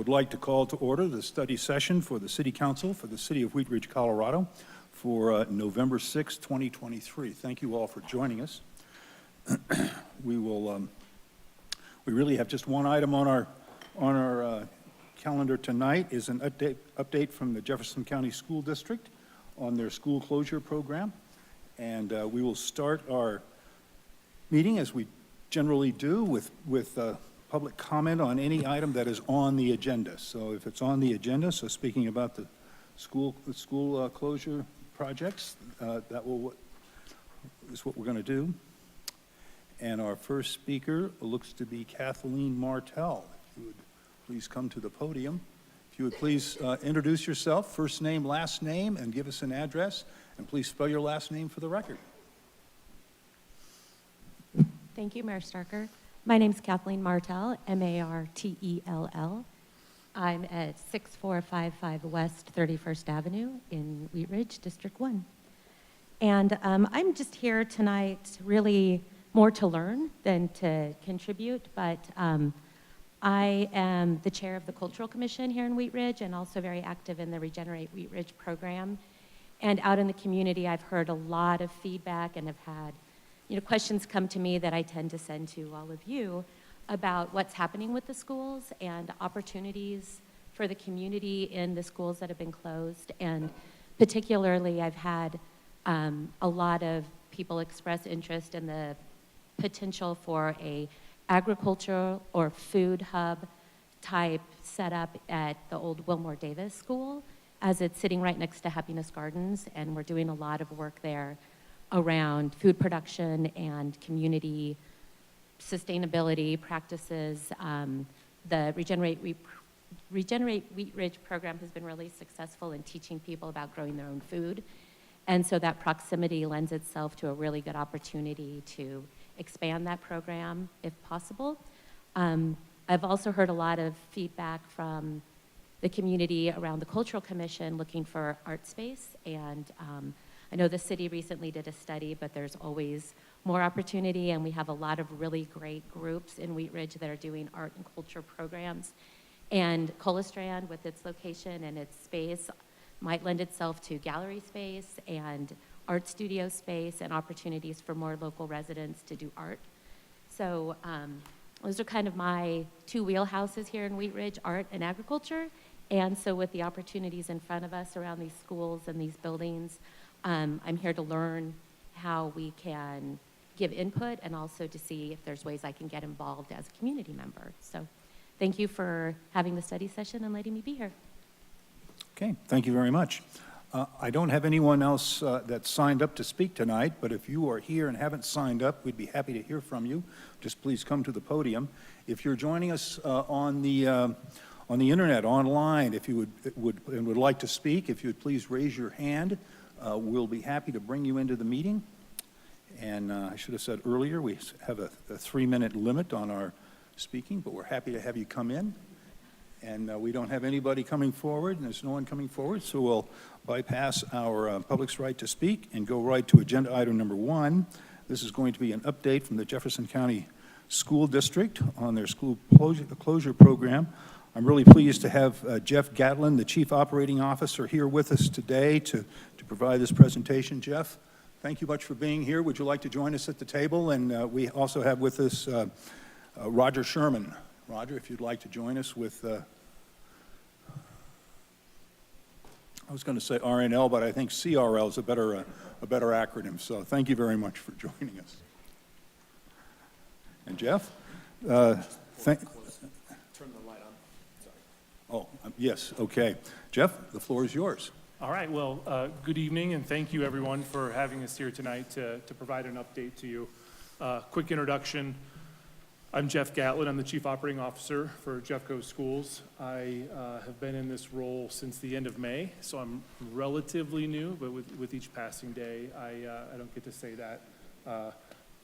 would like to call to order the study session for the City Council for the City of Wheat Ridge, Colorado for November 6, 2023. Thank you all for joining us. We really have just one item on our calendar tonight is an update from the Jefferson County School District on their school closure program. And we will start our meeting as we generally do with public comment on any item that is on the agenda. So if it's on the agenda, so speaking about the school closure projects, is what we're going to do. And our first speaker looks to be Kathleen Martell. If you would please come to the podium. If you would please introduce yourself, first name, last name, and give us an address. And please spell your last name for the record. Thank you, Mayor Starker. My name is Kathleen Martell, M-A-R-T-E-L-L. I'm at 6455 West 31st Avenue in Wheat Ridge, District 1. And I'm just here tonight really more to learn than to contribute, but I am the chair of the Cultural Commission here in Wheat Ridge and also very active in the Regenerate Wheat Ridge program. And out in the community, I've heard a lot of feedback and have had questions come to me that I tend to send to all of you about what's happening with the schools and opportunities for the community in the schools that have been closed. And particularly, I've had a lot of people express interest in the potential for a agriculture or food hub type setup at the old Wilmore Davis School, as it's sitting right next to Happiness Gardens, and we're doing a lot of work there around food production and community sustainability practices. The Regenerate Wheat Ridge program has been really successful in teaching people about growing their own food. And so that proximity lends itself to a really good opportunity to expand that program if possible. I've also heard a lot of feedback from the community around the Cultural Commission looking for art space, and I know the city recently did a study, but there's always more opportunity, and we have a lot of really great groups in Wheat Ridge that are doing art and culture programs. And Colastrand, with its location and its space, might lend itself to gallery space and art studio space and opportunities for more local residents to do art. So those are kind of my two wheelhouses here in Wheat Ridge, art and agriculture. And so with the opportunities in front of us around these schools and these buildings, I'm here to learn how we can give input and also to see if there's ways I can get involved as a community member. So thank you for having the study session and letting me be here. Okay, thank you very much. I don't have anyone else that signed up to speak tonight, but if you are here and haven't signed up, we'd be happy to hear from you. Just please come to the podium. If you're joining us on the internet, online, if you would like to speak, if you would please raise your hand. We'll be happy to bring you into the meeting. And I should have said earlier, we have a 3-minute limit on our speaking, but we're happy to have you come in. And we don't have anybody coming forward, and there's no one coming forward, so we'll bypass our public's right to speak and go right to agenda item number 1. This is going to be an update from the Jefferson County School District on their school closure program. I'm really pleased to have Jeff Gatlin, the Chief Operating Officer, here with us today to provide this presentation. Jeff, thank you much for being here. Would you like to join us at the table? And we also have with us Roger Sherman. Roger, if you'd like to join us with, I was going to say RNL, but I think CRL is a better acronym. So thank you very much for joining us. And Jeff, Turn the light on. Sorry. Oh, yes, okay. Jeff, the floor is yours. All right, well, good evening, and thank you everyone for having us here tonight to provide an update to you. Quick introduction. I'm Jeff Gatlin. I'm the Chief Operating Officer for Jeffco Schools. I have been in this role since the end of May, so I'm relatively new, but with each passing day, I don't get to say that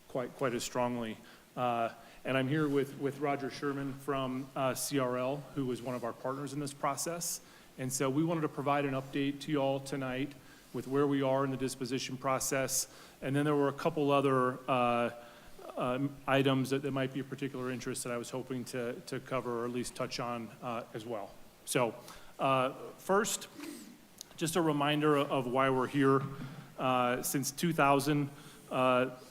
quite as strongly. And I'm here with Roger Sherman from CRL, who is one of our partners in this process. And so we wanted to provide an update to you all tonight with where we are in the disposition process. And then there were a couple other items that might be of particular interest that I was hoping to cover or at least touch on as well. So first, just a reminder of why we're here. Since 2000,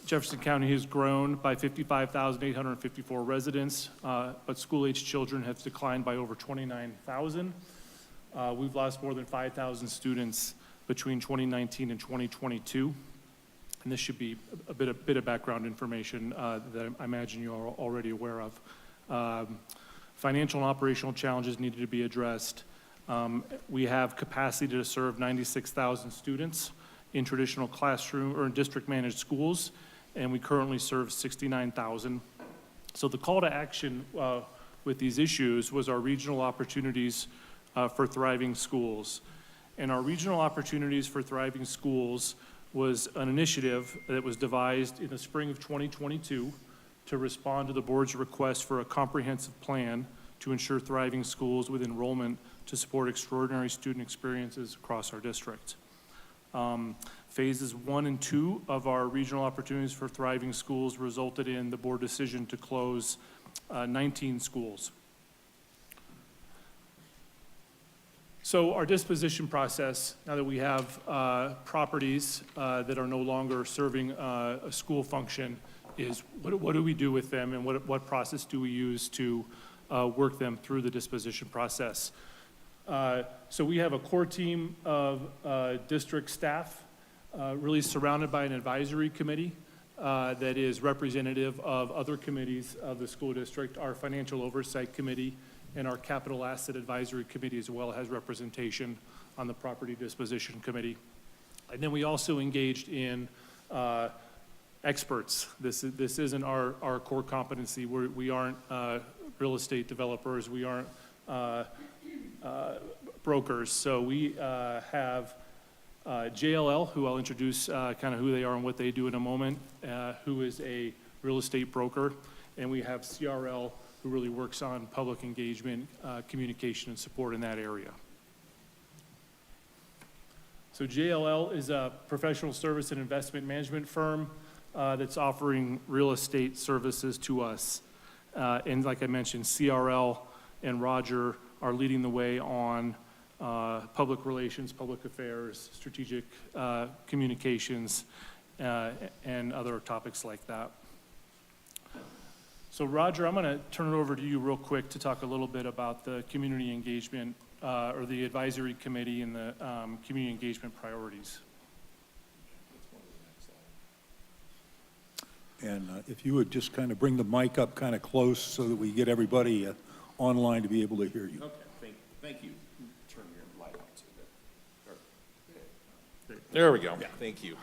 Jefferson County has grown by 55,854 residents, but school-age children have declined by over 29,000. We've lost more than 5,000 students between 2019 and 2022. And this should be a bit of background information that I imagine you are already aware of. Financial and operational challenges needed to be addressed. We have capacity to serve 96,000 students in traditional classroom or in district-managed schools, and we currently serve 69,000. So the call to action with these issues was our regional opportunities for thriving schools. And our regional opportunities for thriving schools was an initiative that was devised in the spring of 2022 to respond to the board's request for a comprehensive plan to ensure thriving schools with enrollment to support extraordinary student experiences across our district. Phases 1 and 2 of our regional opportunities for thriving schools resulted in the board decision to close 19 schools. So our disposition process, now that we have properties that are no longer serving a school function, is what do we do with them, and what process do we use to work them through the disposition process? So we have a core team of district staff really surrounded by an advisory committee that is representative of other committees of the school district. Our financial oversight committee and our capital asset advisory committee as well has representation on the property disposition committee. And then we also engaged in experts. This isn't our core competency. We aren't real estate developers. We aren't brokers. So we have JLL, who I'll introduce kind of who they are and what they do in a moment, who is a real estate broker. And we have CRL, who really works on public engagement, communication, and support in that area. So JLL is a professional service and investment management firm that's offering real estate services to us. And like I mentioned, CRL and Roger are leading the way on public relations, public affairs, strategic communications, and other topics like that. So Roger, I'm going to turn it over to you real quick to talk a little bit about the community engagement or the advisory committee and the community engagement priorities. And if you would just kind of bring the mic up kind of close so that we get everybody online to be able to hear you. Okay, thank you. Turn your light on so that. There we go. Yeah. Thank you.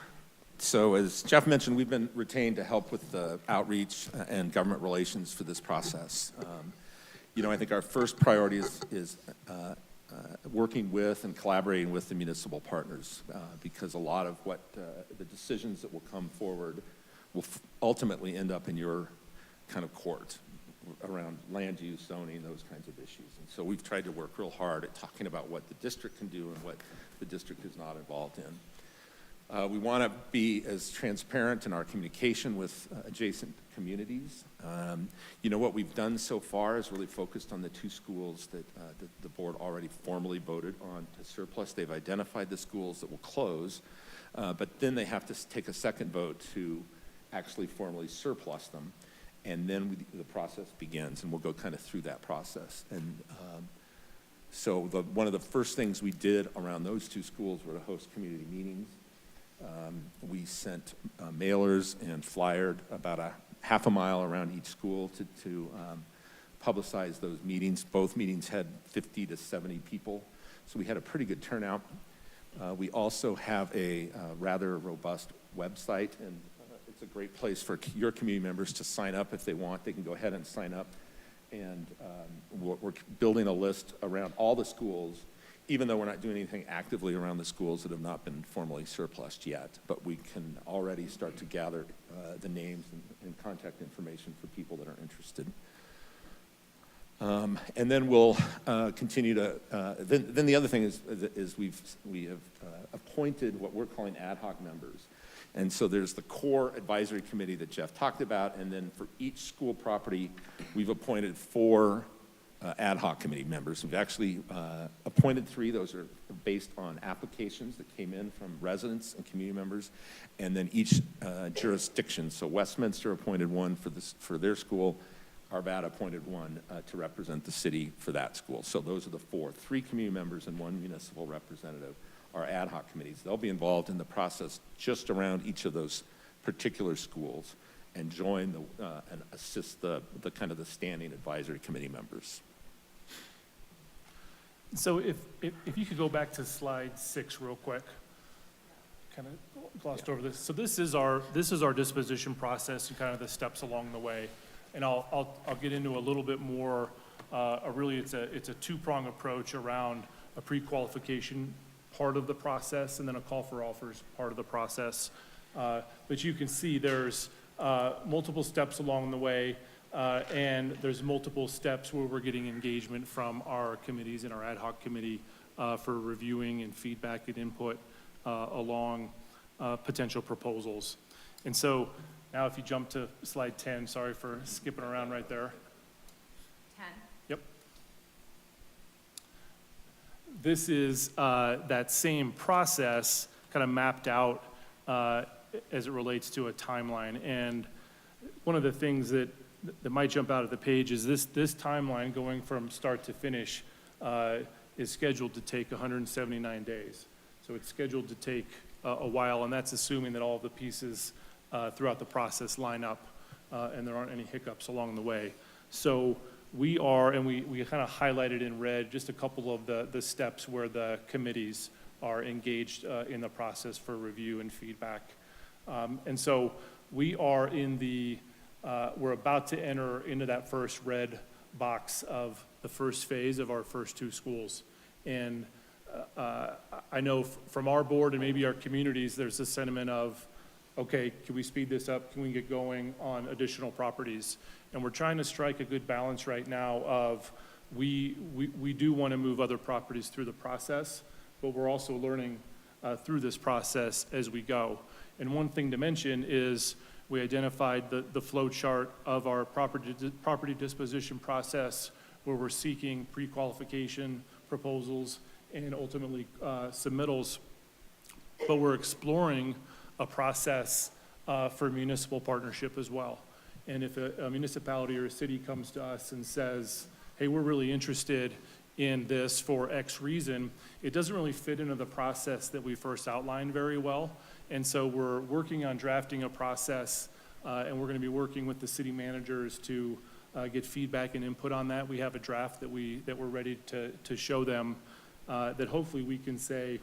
So as Jeff mentioned, we've been retained to help with the outreach and government relations for this process. I think our first priority is working with and collaborating with the municipal partners because a lot of what the decisions that will come forward will ultimately end up in your kind of court around land use, zoning, those kinds of issues. And so we've tried to work real hard at talking about what the district can do and what the district is not involved in. We want to be as transparent in our communication with adjacent communities. What we've done so far is really focused on the two schools that the board already formally voted on to surplus. They've identified the schools that will close, but then they have to take a second vote to actually formally surplus them, and then the process begins, and we'll go kind of through that process. And so one of the first things we did around those two schools were to host community meetings. We sent mailers and flyered about a half a mile around each school to publicize those meetings. Both meetings had 50 to 70 people, so we had a pretty good turnout. We also have a rather robust website, and it's a great place for your community members to sign up if they want. They can go ahead and sign up, and we're building a list around all the schools, even though we're not doing anything actively around the schools that have not been formally surplused yet. But we can already start to gather the names and contact information for people that are interested. And then we'll continue to, then the other thing is we have appointed what we're calling ad hoc members. And so there's the core advisory committee that Jeff talked about, and then for each school property, we've appointed 4 ad hoc committee members. We've actually appointed 3. Those are based on applications that came in from residents and community members. And then each jurisdiction, so Westminster appointed 1 for their school, Arvada appointed 1 to represent the city for that school. So those are the 4, 3 community members and 1 municipal representative are ad hoc committees. They'll be involved in the process just around each of those particular schools and join and assist the kind of the standing advisory committee members. So if you could go back to slide 6 real quick, kind of glossed over this. So this is our disposition process and kind of the steps along the way. And I'll get into a little bit more, really it's a two-prong approach around a pre-qualification part of the process and then a call for offers part of the process. But you can see there's multiple steps along the way, and there's multiple steps where we're getting engagement from our committees and our ad hoc committee for reviewing and feedback and input along potential proposals. And so now if you jump to slide 10, sorry for skipping around right there. 10. Yep. This is that same process kind of mapped out as it relates to a timeline. And one of the things that might jump out of the page is this timeline going from start to finish is scheduled to take 179 days. So it's scheduled to take a while, and that's assuming that all of the pieces throughout the process line up and there aren't any hiccups along the way. So we are, and we kind of highlighted in red just a couple of the steps where the committees are engaged in the process for review and feedback. And so we are we're about to enter into that first red box of the first phase of our first 2 schools. And I know from our board and maybe our communities, there's a sentiment of, okay, can we speed this up? Can we get going on additional properties? And we're trying to strike a good balance right now of we do want to move other properties through the process, but we're also learning through this process as we go. And one thing to mention is we identified the flow chart of our property disposition process where we're seeking pre-qualification proposals and ultimately submittals, but we're exploring a process for municipal partnership as well. And if a municipality or a city comes to us and says, hey, we're really interested in this for X reason, it doesn't really fit into the process that we first outlined very well. And so we're working on drafting a process, and we're going to be working with the city managers to get feedback and input on that. We have a draft that we're ready to show them that hopefully we can say,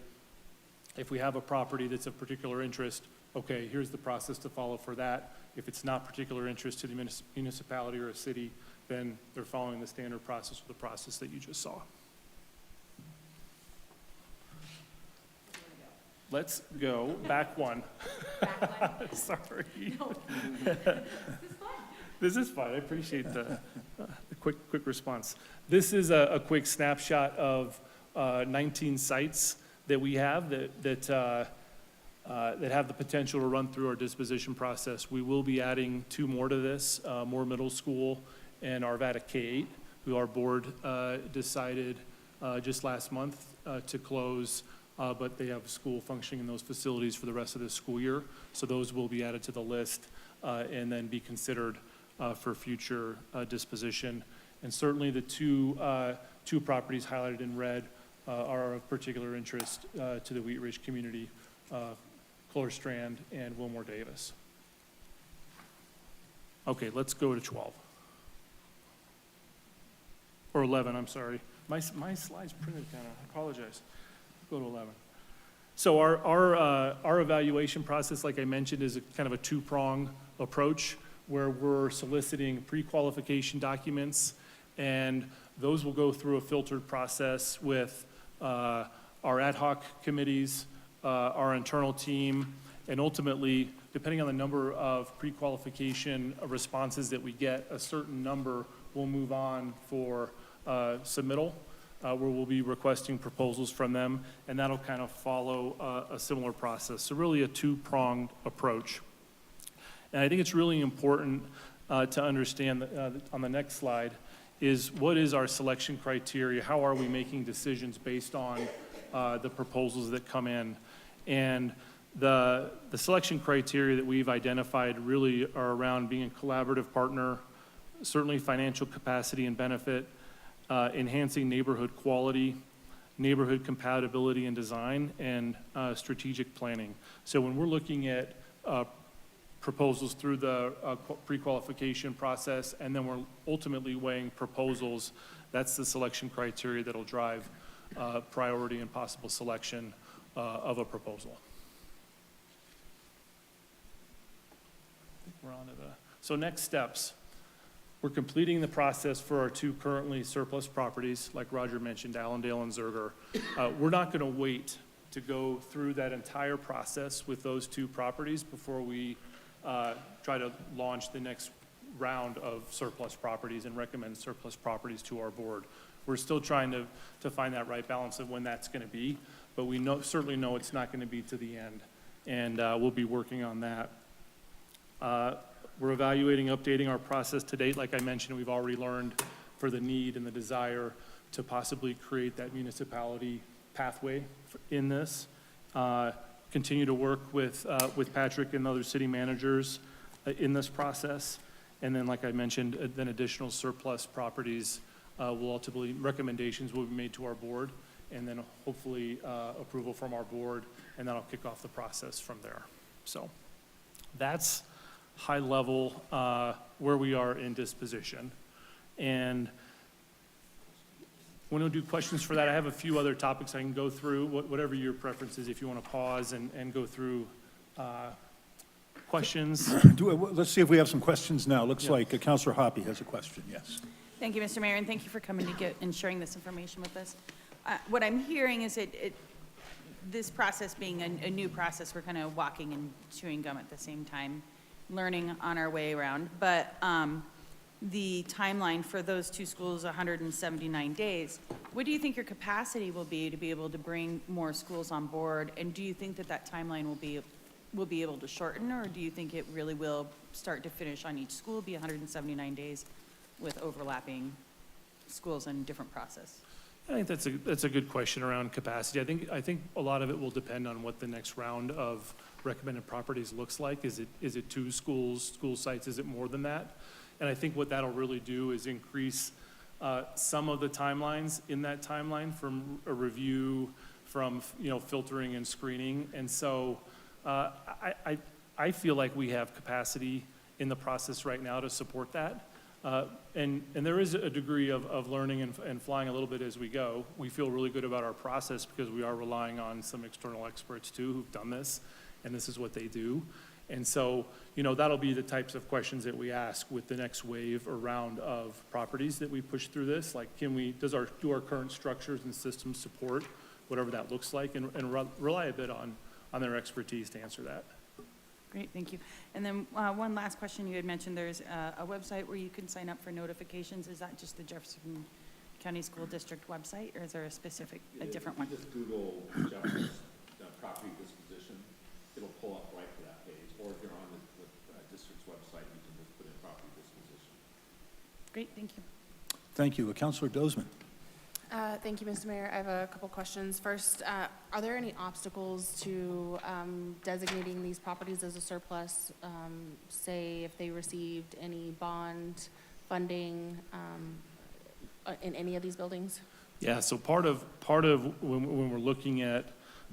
if we have a property that's of particular interest, okay, here's the process to follow for that. If it's not particular interest to the municipality or a city, then they're following the standard process or the process that you just saw. Let's go back one. Back one. Sorry. No. This is fun. This is fun. I appreciate the quick response. This is a quick snapshot of 19 sites that we have that have the potential to run through our disposition process. We will be adding 2 more to this, Moore Middle School and Arvada K-8, who our board decided just last month to close, but they have school functioning in those facilities for the rest of this school year. So those will be added to the list and then be considered for future disposition. And certainly the two properties highlighted in red are of particular interest to the Wheat Ridge community, Cloris Strand and Wilmore Davis. Okay, let's go to 12. Or 11, I'm sorry. My slides printed kind of, I apologize. Go to 11. So our evaluation process, like I mentioned, is kind of a 2-prong approach where we're soliciting pre-qualification documents, and those will go through a filtered process with our ad hoc committees, our internal team, and ultimately, depending on the number of pre-qualification responses that we get, a certain number will move on for submittal. where we'll be requesting proposals from them, and that'll kind of follow a similar process. So really a two-pronged approach. And I think it's really important to understand on the next slide is what is our selection criteria? How are we making decisions based on the proposals that come in? And the selection criteria that we've identified really are around being a collaborative partner, certainly financial capacity and benefit, enhancing neighborhood quality, neighborhood compatibility and design, and strategic planning. So when we're looking at proposals through the pre-qualification process, and then we're ultimately weighing proposals, that's the selection criteria that'll drive priority and possible selection of a proposal. We're on to so next steps. We're completing the process for our two currently surplus properties, like Roger mentioned, Allendale and Zerger. We're not going to wait to go through that entire process with those two properties before we try to launch the next round of surplus properties and recommend surplus properties to our board. We're still trying to find that right balance of when that's going to be, but we certainly know it's not going to be to the end, and we'll be working on that. We're evaluating, updating our process to date. Like I mentioned, we've already learned for the need and the desire to possibly create that municipality pathway in this. Continue to work with Patrick and other city managers in this process. And then, like I mentioned, then additional surplus properties will ultimately, recommendations will be made to our board, and then hopefully approval from our board, and that'll kick off the process from there. So that's high level where we are in disposition. And when we do questions for that, I have a few other topics I can go through, whatever your preference is, if you want to pause and go through questions. Let's see if we have some questions now. Looks Yeah. like Councilor Hoppe has a question, yes. Thank you, Mr. Mayor, and thank you for coming and sharing this information with us. What I'm hearing is this process being a new process, we're kind of walking and chewing gum at the same time, learning on our way around. But the timeline for those two schools, 179 days, what do you think your capacity will be able to bring more schools on board? And do you think that timeline will be able to shorten, or do you think it really will start to finish on each school be 179 days with overlapping schools and different process? I think that's a good question around capacity. I think a lot of it will depend on what the next round of recommended properties looks like. Is it two school sites? Is it more than that? And I think what that'll really do is increase some of the timelines in that timeline from a review, from filtering and screening. And so I feel like we have capacity in the process right now to support that. And there is a degree of learning and flying a little bit as we go. We feel really good about our process because we are relying on some external experts too who've done this, and this is what they do. And so, that'll be the types of questions that we ask with the next wave or round of properties that we push through this. Like, do our current structures and systems support whatever that looks like, and rely a bit on their expertise to answer that. Great, thank you. And then one last question. You had mentioned there's a website where you can sign up for notifications. Is that just the Jefferson County School District website, or is there a different one? If you just Google Jefferson's property disposition, it'll pull up right to that page. Or if you're on the district's website, you can just put in property disposition. Great, thank you. Thank you. Councilor Dozman. Thank you, Mr. Mayor. I have a couple questions. First, are there any obstacles to designating these properties as a surplus? Say if they received any bond funding in any of these buildings? Yeah, so part of when we're looking at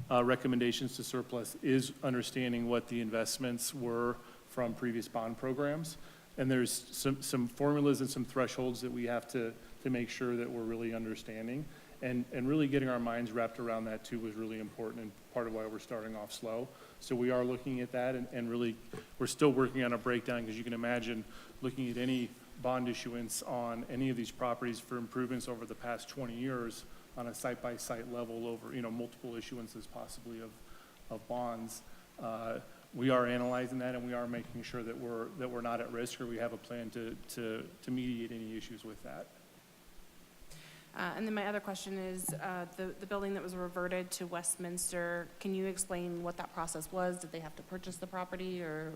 recommendations to surplus is understanding what the investments were from previous bond programs. And there's some formulas and some thresholds that we have to make sure that we're really understanding. And really getting our minds wrapped around that too was really important, and part of why we're starting off slow. So we are looking at that, and really we're still working on a breakdown, because you can imagine looking at any bond issuance on any of these properties for improvements over the past 20 years on a site-by-site level over multiple issuances possibly of bonds. We are analyzing that, and we are making sure that we're not at risk, or we have a plan to mediate any issues with that. And then my other question is, the building that was reverted to Westminster, can you explain what that process was? Did they have to purchase the property or?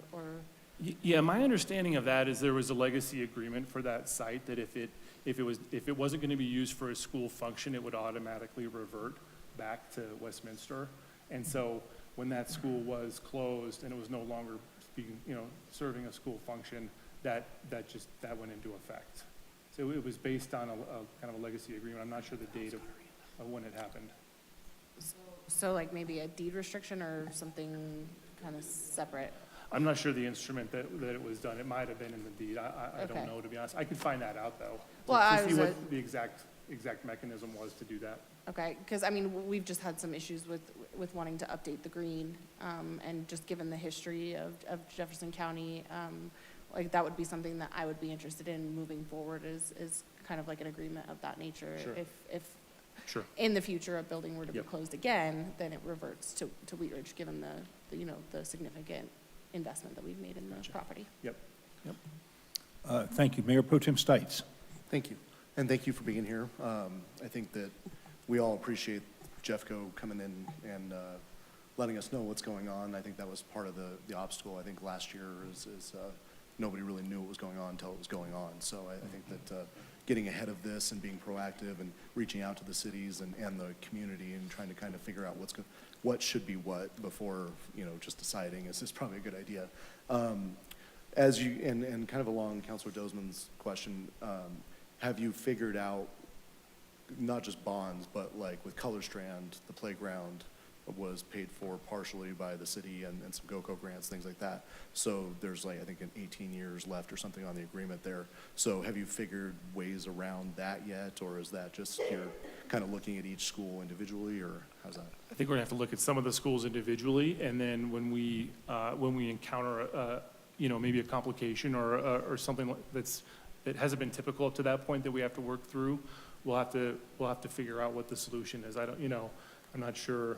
Yeah, my understanding of that is there was a legacy agreement for that site, that if it wasn't going to be used for a school function, it would automatically revert back to Westminster. And so when that school was closed and it was no longer being, serving a school function, that went into effect. So it was based on a kind of a legacy agreement. I'm not sure the date of when it happened. So like maybe a deed restriction or something kind of separate? I'm not sure the instrument that it was done. It might have been in the deed. I don't Okay. know, to be honest. I could find that out, though. Well, I To see was, what the exact mechanism was to do that. Okay, because I mean, we've just had some issues with wanting to update the green, and just given the history of Jefferson County, like that would be something that I would be interested in moving forward is kind of like an agreement of that nature. Sure. If Sure. in the future a building were to be Yep. closed again, then it reverts to Wheat Ridge, given the significant investment that we've made in the property. Yep. Thank you. Mayor Pro Tem Stites. Thank you, and thank you for being here. I think that we all appreciate Jeffco coming in and letting us know what's going on. I think that was part of the obstacle, I think, last year is nobody really knew what was going on until it was going on. So I think that getting ahead of this and being proactive and reaching out to the cities and the community and trying to kind of figure out what should be what before, just deciding is probably a good idea. As you, and kind of along Councilor Dozman's question, have you figured out not just bonds, but like with Color Strand, the playground was paid for partially by the city and some GOCO grants, things like that. So there's like, I think 18 years left or something on the agreement there. So have you figured ways around that yet? Or is that just you're kind of looking at each school individually, or how's that? I think we're gonna have to look at some of the schools individually, and then when we encounter, maybe a complication or something that hasn't been typical up to that point that we have to work through, we'll have to figure out what the solution is. I'm not sure.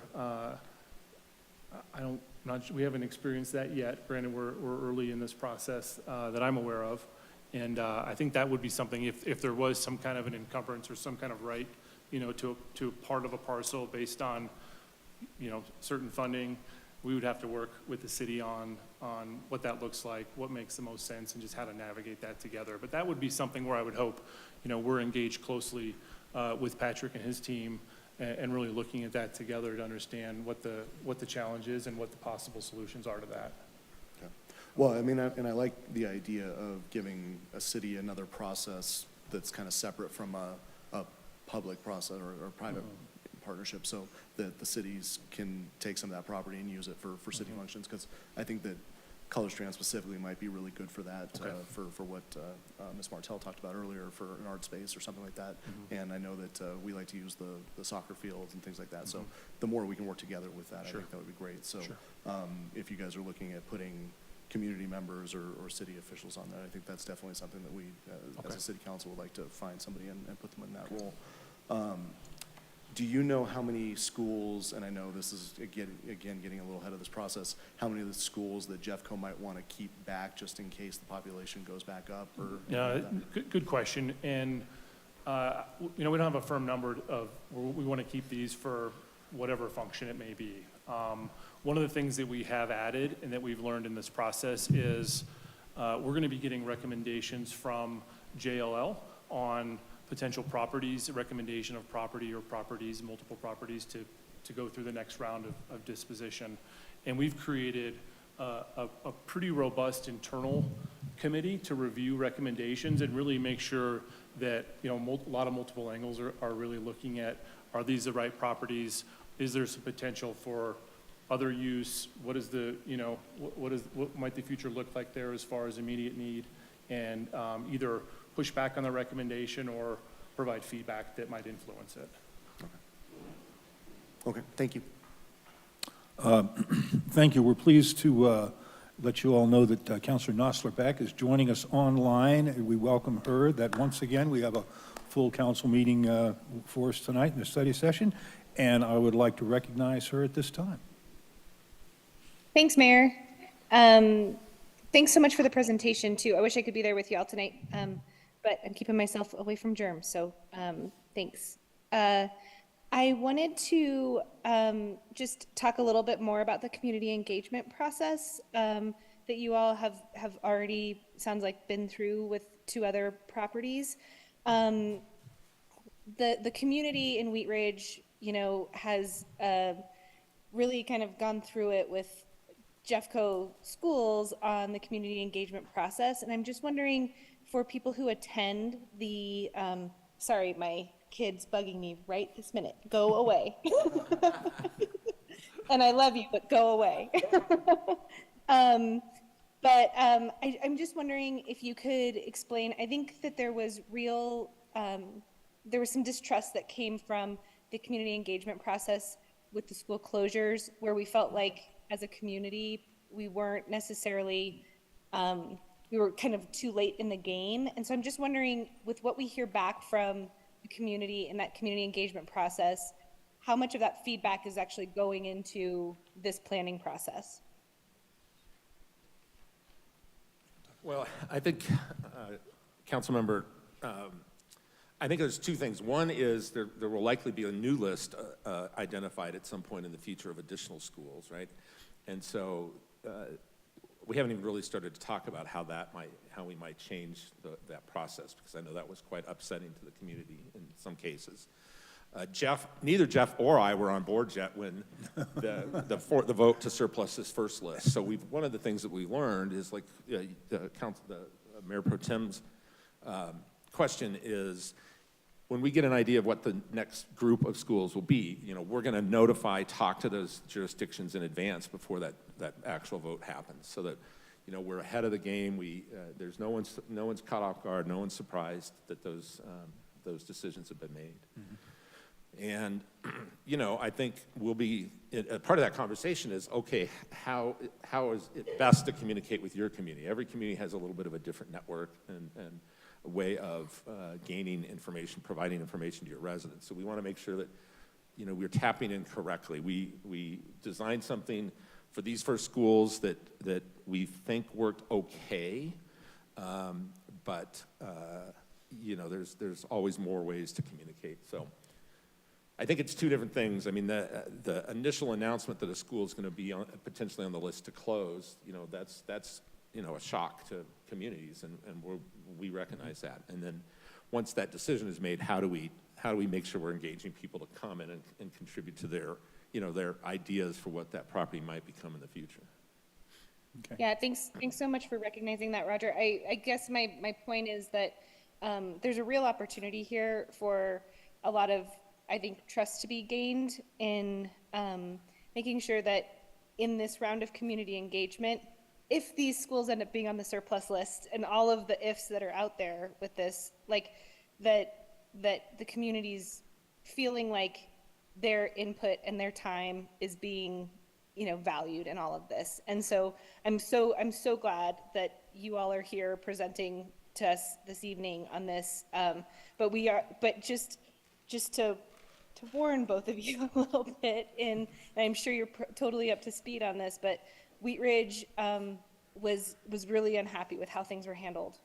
We haven't experienced that yet. Granted, we're early in this process that I'm aware of, and I think that would be something if there was some kind of an encumbrance or some kind of right, to a part of a parcel based on, certain funding. We would have to work with the city on what that looks like, what makes the most sense, and just how to navigate that together. But that would be something where I would hope, we're engaged closely with Patrick and his team, and really looking at that together to understand what the challenge is and what the possible solutions are to that. Okay. Well, I mean, and I like the idea of giving a city another process that's kind of separate from a public process or private partnership, so that the cities can take some of that property and use it for city functions, because I think that Color Strand specifically might be really good for that, Okay. for what Ms. Martell talked about earlier, for an art space or something like that. And I know that we like to use the soccer fields and things like that, so the more we can work together with that, I Sure. think that would be great. So Sure. if you guys are looking at putting community members or city officials on that, I think that's definitely something that we, as Okay. a city council, would like to find somebody and put them in that role. Do you know how many schools, and I know this is, again, getting a little ahead of this process, how many of the schools that Jeffco might want to keep back just in case the population goes back up, or? Yeah, anything like good question. And, we don't have a firm number of, we want to keep these for whatever function it may be. One of the things that we have added and that we've learned in this process is we're going to be getting recommendations from JLL on potential properties, a recommendation of property or properties, multiple properties to go through the next round of disposition. And we've created a pretty robust internal committee to review recommendations and really make sure that, a lot of multiple angles are really looking at, are these the right properties? Is there some potential for other use? What is what might the future look like there as far as immediate need? And either push back on the recommendation or provide feedback that might influence it. that? Okay, thank you. Thank you. We're pleased to let you all know that Councilor Nosler Beck is joining us online, and we welcome her. That once again, we have a full council meeting for us tonight in the study session, and I would like to recognize her at this time. Thanks, Mayor. Thanks so much for the presentation, too. I wish I could be there with you all tonight. but I'm keeping myself away from germs, so thanks. I wanted to just talk a little bit more about the community engagement process that you all have already, sounds like, been through with 2 other properties. The community in Wheat Ridge, you know, has really kind of gone through it with Jeffco schools on the community engagement process. And I'm just wondering, for people who attend the, sorry, my kid's bugging me right this minute. Go away. And I love you, but go away. I'm just wondering if you could explain, I think that there was there was some distrust that came from the community engagement process with the school closures, where we felt like as a community, we weren't necessarily, we were kind of too late in the game. And so I'm just wondering, with what we hear back from the community in that community engagement process, how much of that feedback is actually going into this planning process? Well, I think, Councilmember, I think there's 2 things. One is there will likely be a new list identified at some point in the future of additional schools, right? And so we haven't even really started to talk about how we might change that process, because I know that was quite upsetting to the community in some cases. Neither Jeff or I were on board yet when the vote to surplus this first list. So one of the things that we learned is, like the Mayor Pro Tem's question is, when we get an idea of what the next group of schools will be, you know, we're going to talk to those jurisdictions in advance before that actual vote happens, so that, you know, we're ahead of the game. There's no one's caught off guard, no one's surprised that those decisions have been made. Mm-hmm. And, you know, I think part of that conversation is, okay, how is it best to communicate with your community? Every community has a little bit of a different network and a way of gaining information, providing information to your residents. So we want to make sure that, you know, we're tapping in correctly. We designed something for these first schools that we think worked okay, but you know, there's always more ways to communicate. So I think it's 2 different things. I mean, the initial announcement that a school is going to be potentially on the list to close, you know, that's you know, a shock to communities, and we recognize that. And then once that decision is made, how do we make sure we're engaging people to come in and contribute to their, you know, their ideas for what that property might become in the future? Okay. Yeah, thanks so much for recognizing that, Roger. I guess my point is that there's a real opportunity here for a lot of, I think, trust to be gained in making sure that in this round of community engagement, if these schools end up being on the surplus list and all of the ifs that are out there with this, like that the community's feeling like their input and their time is being, you know, valued in all of this. And so I'm so glad that you all are here presenting to us this evening on this. But just to warn both of you a little bit, and I'm sure you're totally up to speed on this, but Wheat Ridge was really unhappy with how things were handled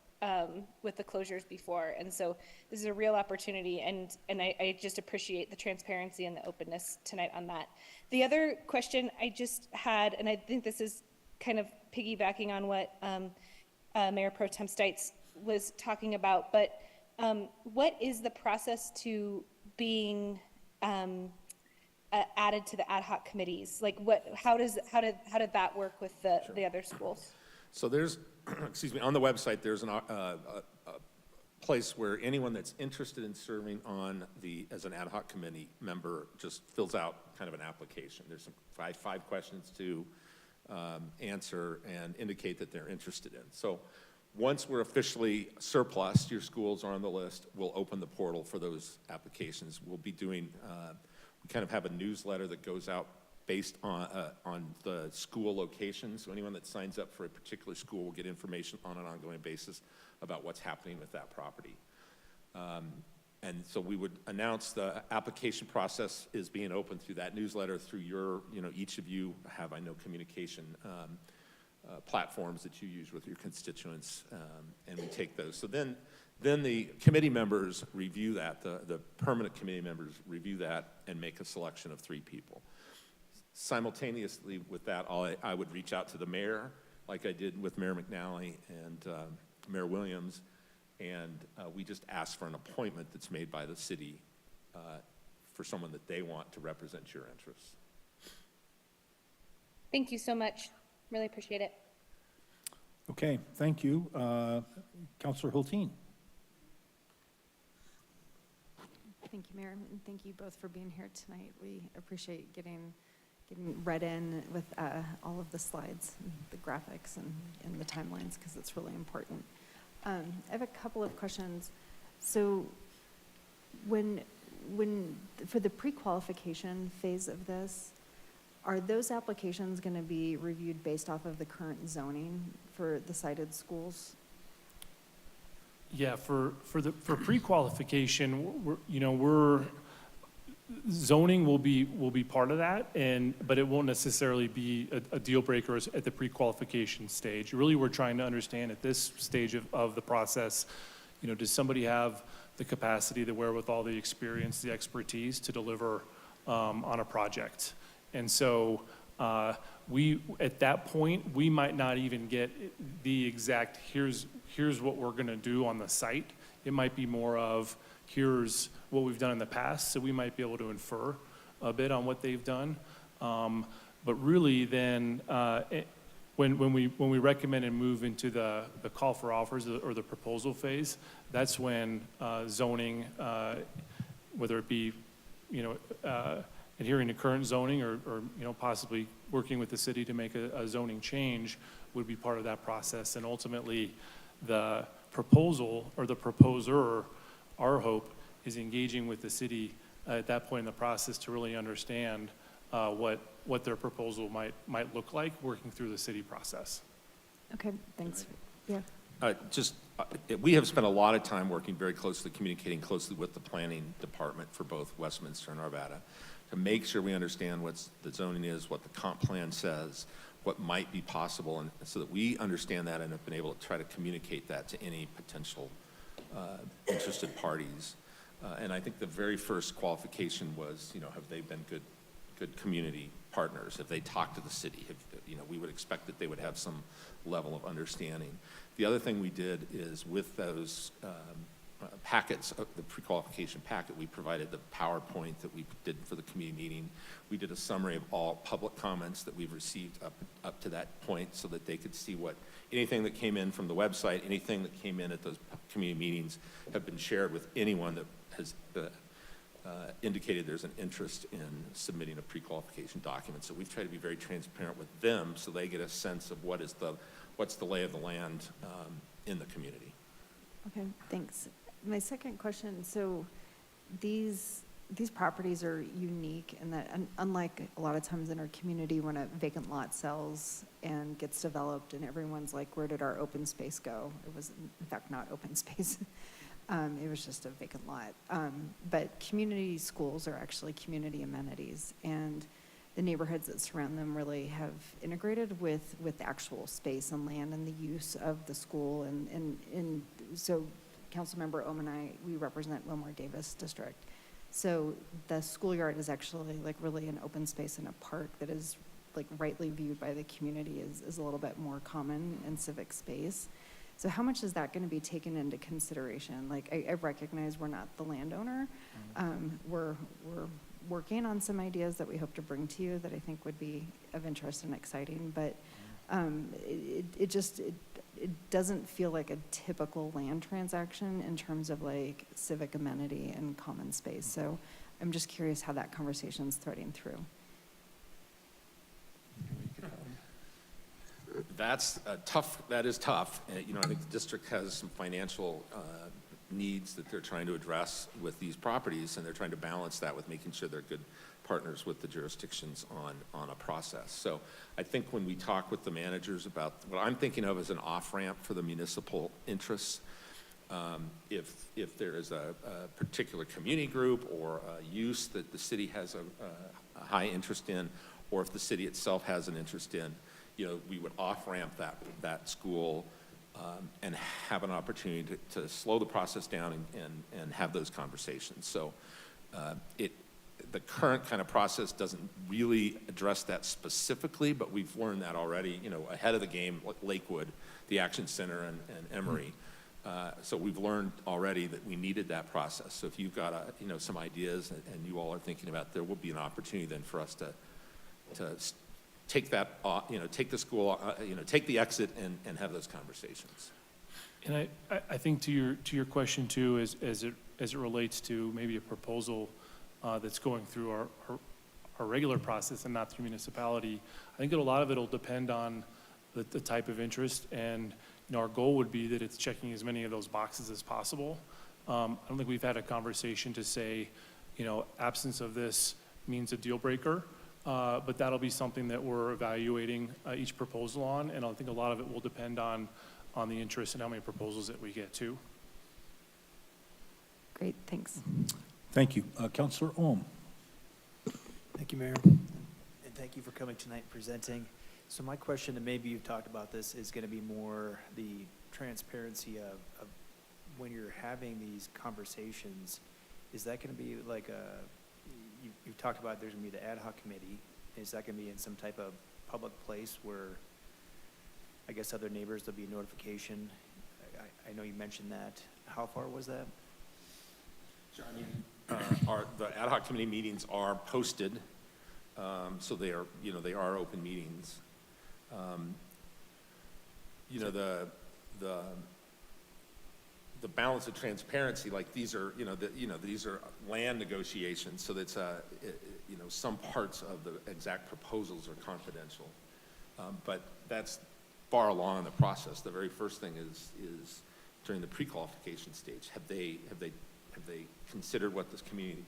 with the closures before. And so this is a real opportunity, and I just appreciate the transparency and the openness tonight on that. The other question I just had, and I think this is kind of piggybacking on what Mayor Pro Tem Stites was talking about, but what is the process to being added to the ad hoc committees? Like how did that work with the other schools? So there's, excuse me, on the website, there's a place where anyone that's interested in serving as an ad hoc committee member just fills out kind of an application. There's some five questions to answer and indicate that they're interested in. So once we're officially surplus, your schools are on the list, we'll open the portal for those applications. We'll be doing, we kind of have a newsletter that goes out based on the school location. So anyone that signs up for a particular school will get information on an ongoing basis about what's happening with that property. And so we would announce the application process is being open through that newsletter, through your, you know, each of you have, I know, communication platforms that you use with your constituents, and we take those. So then the committee members review that, the permanent committee members review that and make a selection of 3 people. Simultaneously with that, I would reach out to the mayor, like I did with Mayor McNally and Mayor Williams, and we just ask for an appointment that's made by the city for someone that they want to represent your interests. Thank you so much. Really appreciate it. Okay, thank you. Counselor Hulteen. Thank you, Mayor, and thank you both for being here tonight. We appreciate getting read in with all of the slides, and the graphics, and the timelines, because it's really important. I have a couple of questions. So when for the pre-qualification phase of this, are those applications going to be reviewed based off of the current zoning for the cited schools? Yeah, for pre-qualification, zoning will be part of that, but it won't necessarily be a deal breaker at the pre-qualification stage. Really, we're trying to understand at this stage of the process, does somebody have the capacity, the wherewithal, the experience, the expertise to deliver on a project? And so at that point, we might not even get the exact, here's what we're gonna do on the site. It might be more of, here's what we've done in the past, so we might be able to infer a bit on what they've done. But really then, when we recommend and move into the call for offers or the proposal phase, that's when zoning, whether it be, adhering to current zoning or possibly working with the city to make a zoning change would be part of that process. And ultimately, the proposal or the proposer, our hope, is engaging with the city at that point in the process to really understand what their proposal might look like working through the city process. Okay, thanks. Yeah. We have spent a lot of time working very closely, communicating closely with the planning department for both Westminster and Arvada to make sure we understand what the zoning is, what the comp plan says, what might be possible, and so that we understand that and have been able to try to communicate that to any potential interested parties. And I think the very first qualification was, have they been good community partners? Have they talked to the city? We would expect that they would have some level of understanding. The other thing we did is with those packets, the pre-qualification packet, we provided the PowerPoint that we did for the community meeting. We did a summary of all public comments that we've received up to that point so that they could see anything that came in from the website, anything that came in at those community meetings have been shared with anyone that has indicated there's an interest in submitting a pre-qualification document. So we've tried to be very transparent with them so they get a sense of what's the lay of the land in the community. Okay, thanks. My second question, so these properties are unique in that, unlike a lot of times in our community when a vacant lot sells and gets developed and everyone's like, where did our open space go? It was in fact not open space. It was just a vacant lot. But community schools are actually community amenities, and the neighborhoods that surround them really have integrated with actual space and land and the use of the school. And so Councilmember Ohm and I, we represent Wilmore Davis District. So the schoolyard is actually like really an open space in a park that is like rightly viewed by the community is a little bit more common in civic space. So how much is that going to be taken into consideration? Like I recognize we're not the landowner. We're working on some ideas that we hope to bring to you that I think would be of interest and exciting, but it doesn't feel like a typical land transaction in terms of like civic amenity and common space. So I'm just curious how that conversation's threading through. That is tough. I think the district has some financial needs that they're trying to address with these properties, and they're trying to balance that with making sure they're good partners with the jurisdictions on a process. So I think when we talk with the managers about what I'm thinking of as an off-ramp for the municipal interests, if there is a particular community group or a use that the city has a high interest in, or if the city itself has an interest in, we would off-ramp that school and have an opportunity to slow the process down and have those conversations. So the current kind of process doesn't really address that specifically, but we've learned that already, ahead of the game, like Lakewood, the Action Center, and Emory. So we've learned already that we needed that process. So if you've got, some ideas and you all are thinking about, there will be an opportunity then for us to take that, take the school, take the exit and have those conversations. And I think to your question too, as it relates to maybe a proposal that's going through our regular process and not through municipality, I think that a lot of it will depend on the type of interest, and our goal would be that it's checking as many of those boxes as possible. I don't think we've had a conversation to say, absence of this means a deal breaker, but that'll be something that we're evaluating each proposal on, and I think a lot of it will depend on the interest and how many proposals that we get to. Great, thanks. Thank you. Counselor Ohm. Thank you, Mayor, and thank you for coming tonight and presenting. So my question, and maybe you've talked about this, is going to be more the transparency of when you're having these conversations. Is that going to be like you've talked about there's going to be the ad hoc committee. Is that going to be in some type of public place where, I guess, other neighbors, there'll be a notification? I know you mentioned that. How far was that? The ad hoc committee meetings are posted, so they are open meetings. The balance of transparency, like these are land negotiations, so that's some parts of the exact proposals are confidential, but that's far along in the process. The very first thing is during the pre-qualification stage. Have they considered what this community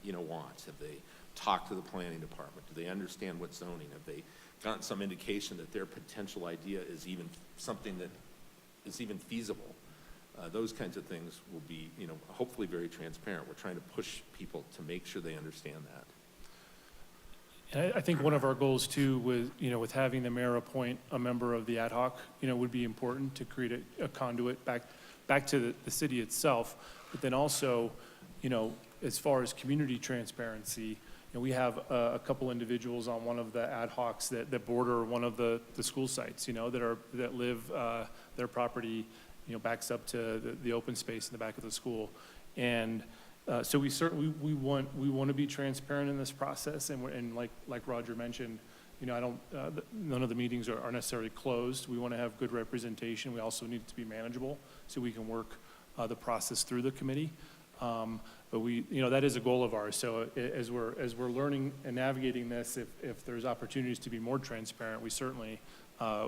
wants? Have they talked to the planning department? Do they understand what zoning? Have they gotten some indication that their potential idea is even something that is even feasible? Those kinds of things will be, hopefully very transparent. We're trying to push people to make sure they understand that. And I think one of our goals too, with having the mayor appoint a member of the ad hoc, would be important to create a conduit back to the city itself. But then also, as far as community transparency, we have a couple individuals on one of the ad hocs that border one of the school sites, that live, their property, backs up to the open space in the back of the school. And so we certainly, we want to be transparent in this process, and like Roger mentioned, none of the meetings are necessarily closed. We want to have good representation. We also need it to be manageable so we can work the process through the committee. But that is a goal of ours. So as we're learning and navigating this, if there's opportunities to be more transparent, we certainly,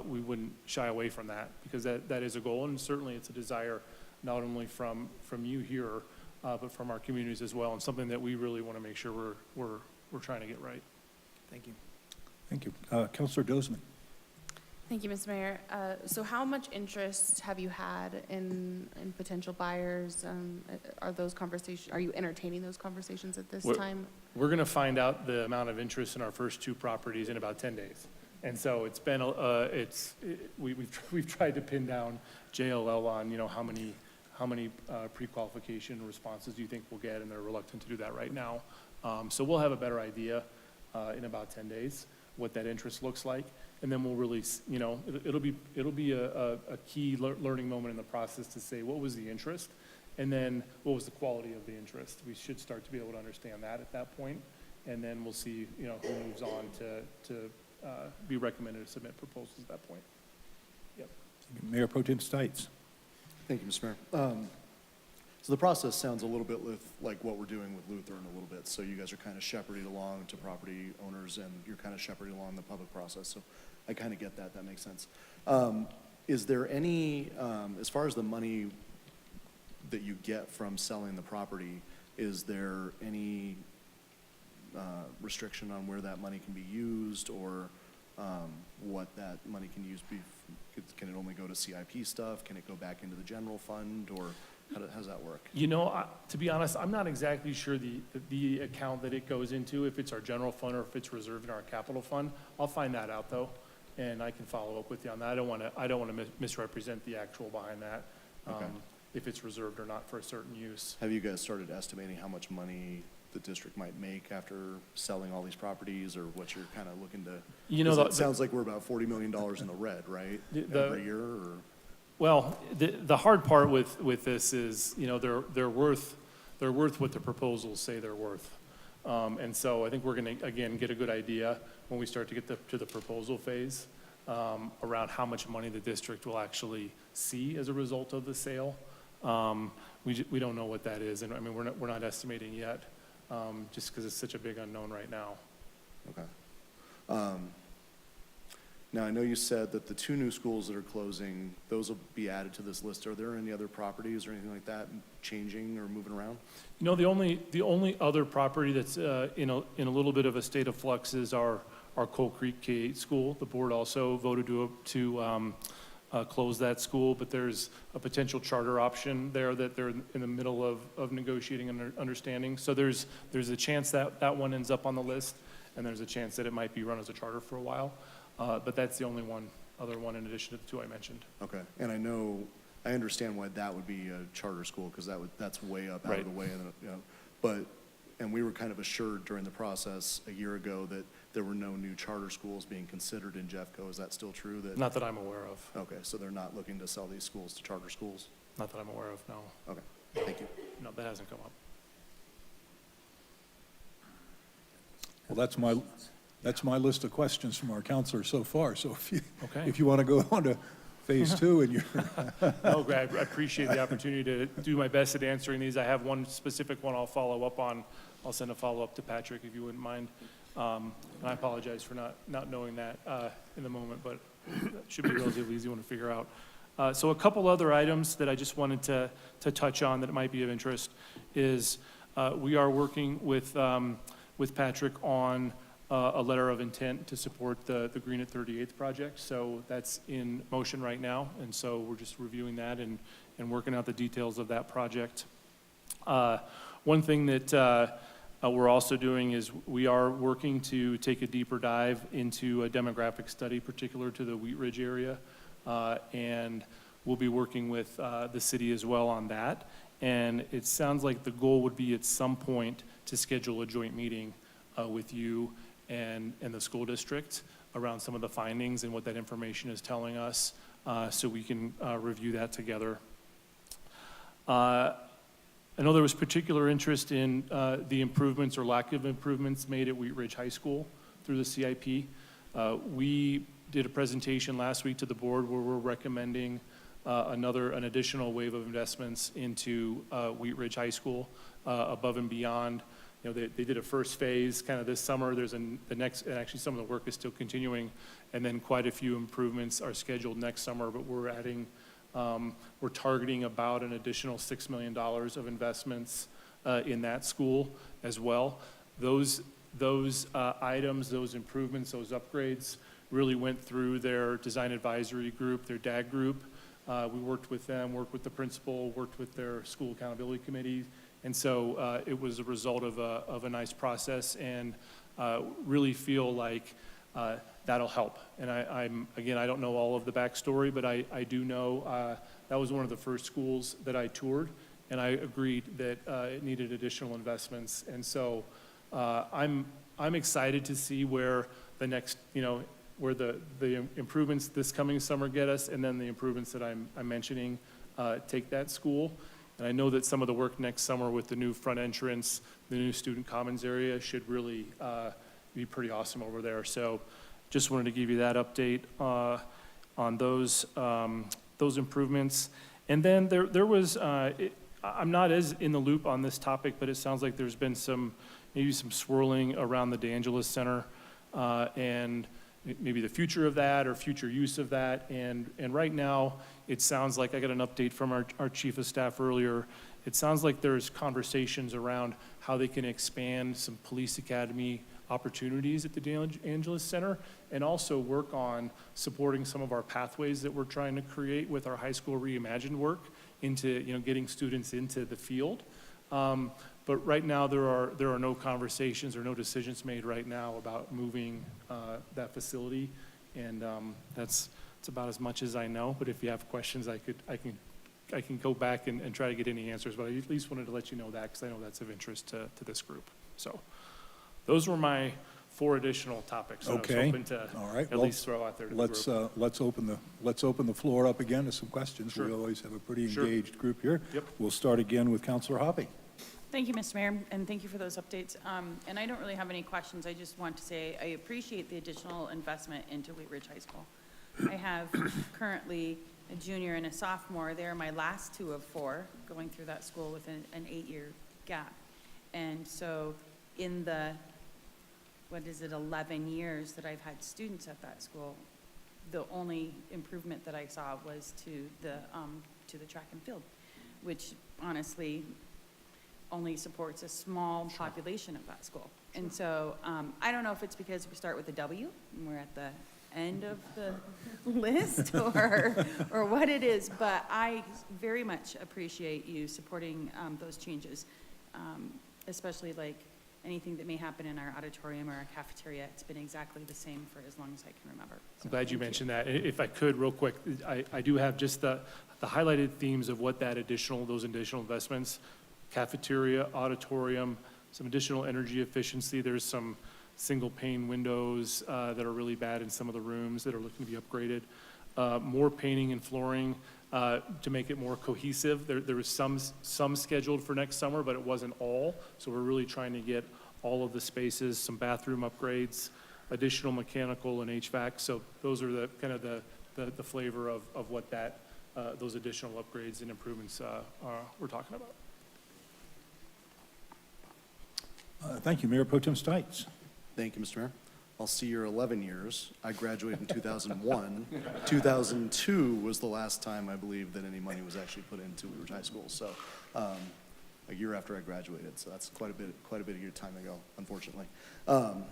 we wouldn't shy away from that, because that is a goal, and certainly it's a desire not only from you here, but from our communities as well, and something that we really want to make sure we're trying to get right. Thank you. Thank you. Counselor Dozeman. Thank you, Mr. Mayor. So how much interest have you had in potential buyers? Are you entertaining those conversations at this time? We're going to find out the amount of interest in our first two properties in about 10 days. And so it's been, we've tried to pin down JLL on, how many pre-qualification responses do you think we'll get, and they're reluctant to do that right now. So we'll have a better idea in about 10 days what that interest looks like, and then we'll really, it'll be a key learning moment in the process to say what was the interest, and then what was the quality of the interest. We should start to be able to understand that at that point, and then we'll see, who moves on to be recommended to submit proposals at that point. Yep. Mayor Pro Tem Stites. Thank you, Mr. Mayor. So the process sounds a little bit like what we're doing with Lutheran a little bit. So you guys are kind of shepherding along to property owners, and you're kind of shepherding along the public process. So I kind of get that. That makes sense. Is there any, as far as the money that you get from selling the property, is there any restriction on where that money can be used, or what that money can use? Can it only go to CIP stuff? Can it go back into the general fund, or how does that work? To be honest, I'm not exactly sure the account that it goes into, if it's our general fund or if it's reserved in our capital fund. I'll find that out though, and I can follow up with you on that. I don't want to misrepresent the actual behind that, Okay. if it's reserved or not for a certain use. Have you guys started estimating how much money the district might make after selling all these properties, or what you're kind of looking to? You know, 'Cause it sounds like we're about $40 million in the red, right? Every year, or? Well, the hard part with this is, you know, they're worth what the proposals say they're worth. And so I think we're gonna, again, get a good idea when we start to get to the proposal phase, around how much money the district will actually see as a result of the sale. We don't know what that is, and I mean, we're not estimating yet, just because it's such a big unknown right now. Okay. Now, I know you said that the 2 new schools that are closing, those will be added to this list. Are there any other properties or anything like that changing or moving around? You know, the only other property that's in a little bit of a state of flux is our Coal Creek K-8 school. The board also voted to close that school, but there's a potential charter option there that they're in the middle of negotiating and understanding. So there's a chance that that one ends up on the list, and there's a chance that it might be run as a charter for a while. But that's the only other one in addition to the 2 I mentioned. Okay, and I understand why that would be a charter school, because that's way up out Right. of the way, and, you know, and we were kind of assured during the process a year ago that there were no new charter schools being considered in Jeffco. Is that still true? That Not that I'm aware of. Okay, so they're not looking to sell these schools to charter schools? Not that I'm aware of, no. Okay, thank you. No, that hasn't come up. Well, that's my list of questions from our counselor so far. So Okay. if you want to go on to phase 2 and you're, No, Greg, I appreciate the opportunity to do my best at answering these. I have one specific one I'll follow up on. I'll send a follow-up to Patrick if you wouldn't mind. And I apologize for not knowing that in the moment, but it should be a relatively easy one to figure out. So a couple other items that I just wanted to touch on that might be of interest is we are working with Patrick on a letter of intent to support the Green at 38th project. So that's in motion right now, and so we're just reviewing that and working out the details of that project. One thing that we're also doing is we are working to take a deeper dive into a demographic study particular to the Wheat Ridge area, and we'll be working with the city as well on that. And it sounds like the goal would be at some point to schedule a joint meeting with you and the school district around some of the findings and what that information is telling us, so we can review that together. I know there was particular interest in the improvements or lack of improvements made at Wheat Ridge High School through the CIP. We did a presentation last week to the board where we're recommending an additional wave of investments into Wheat Ridge High School above and beyond. You know, they did a first phase kind of this summer. There's the next, and actually some of the work is still continuing, and then quite a few improvements are scheduled next summer, but we're adding, we're targeting about an additional $6 million of investments in that school as well. Those items, those improvements, those upgrades really went through their design advisory group, their DAG group. We worked with them, worked with the principal, worked with their school accountability committee. And so it was a result of a nice process, and really feel like that'll help. And again, I don't know all of the backstory, but I do know that was one of the first schools that I toured, and I agreed that it needed additional investments. And so I'm excited to see where the next, where the improvements this coming summer get us, and then the improvements that I'm mentioning take that school. And I know that some of the work next summer with the new front entrance, the new student commons area should really be pretty awesome over there. So just wanted to give you that update on those improvements. And then there was, I'm not as in the loop on this topic, but it sounds like there's been maybe some swirling around the DeAngelis Center and maybe the future of that or future use of that. And right now, it sounds like, I got an update from our chief of staff earlier. It sounds like there's conversations around how they can expand some police academy opportunities at the DeAngelis Center, and also work on supporting some of our pathways that we're trying to create with our high school reimagined work into, getting students into the field. But right now, there are no conversations or no decisions made right now about moving that facility. And that's about as much as I know, but if you have questions, I can go back and try to get any answers, but I at least wanted to let you know that, because I know that's of interest to this group. So those were my 4 additional topics that I was Okay. hoping to All right. at Well, least throw out there to the group. let's open the floor up again to some questions. We Sure. always have a pretty Sure. engaged group here. Yep. We'll start again with Counselor Hoppy. Thank you, Mr. Mayor, and thank you for those updates. And I don't really have any questions. I just want to say I appreciate the additional investment into Wheat Ridge High School. I have currently a junior and a sophomore. They're my last 2 of 4 going through that school with an 8-year gap. And so in the, 11 years that I've had students at that school, the only improvement that I saw was to the track and field, which honestly only supports a small population of that school. And so I don't know if it's because we start with a W and we're at the end of the list or what it is, but I very much appreciate you supporting those changes, especially like anything that may happen in our auditorium or our cafeteria. It's been exactly the same for as long as I can remember. I'm glad you mentioned that. If I could, real quick, I do have just the highlighted themes of what those additional investments, cafeteria, auditorium, some additional energy efficiency. There's some single pane windows that are really bad in some of the rooms that are looking to be upgraded. More painting and flooring to make it more cohesive. There was some scheduled for next summer, but it wasn't all. So we're really trying to get all of the spaces, some bathroom upgrades, additional mechanical and HVAC. So those are the kind of the flavor of what those additional upgrades and improvements we're talking about. Thank you, Mayor Pro Tem Stites. Thank you, Mr. Mayor. I'll see your 11 years. I graduated in 2001. 2002 was the last time, I believe, that any money was actually put into Wheat Ridge High School. So a year after I graduated, so that's quite a bit of your time ago, unfortunately. And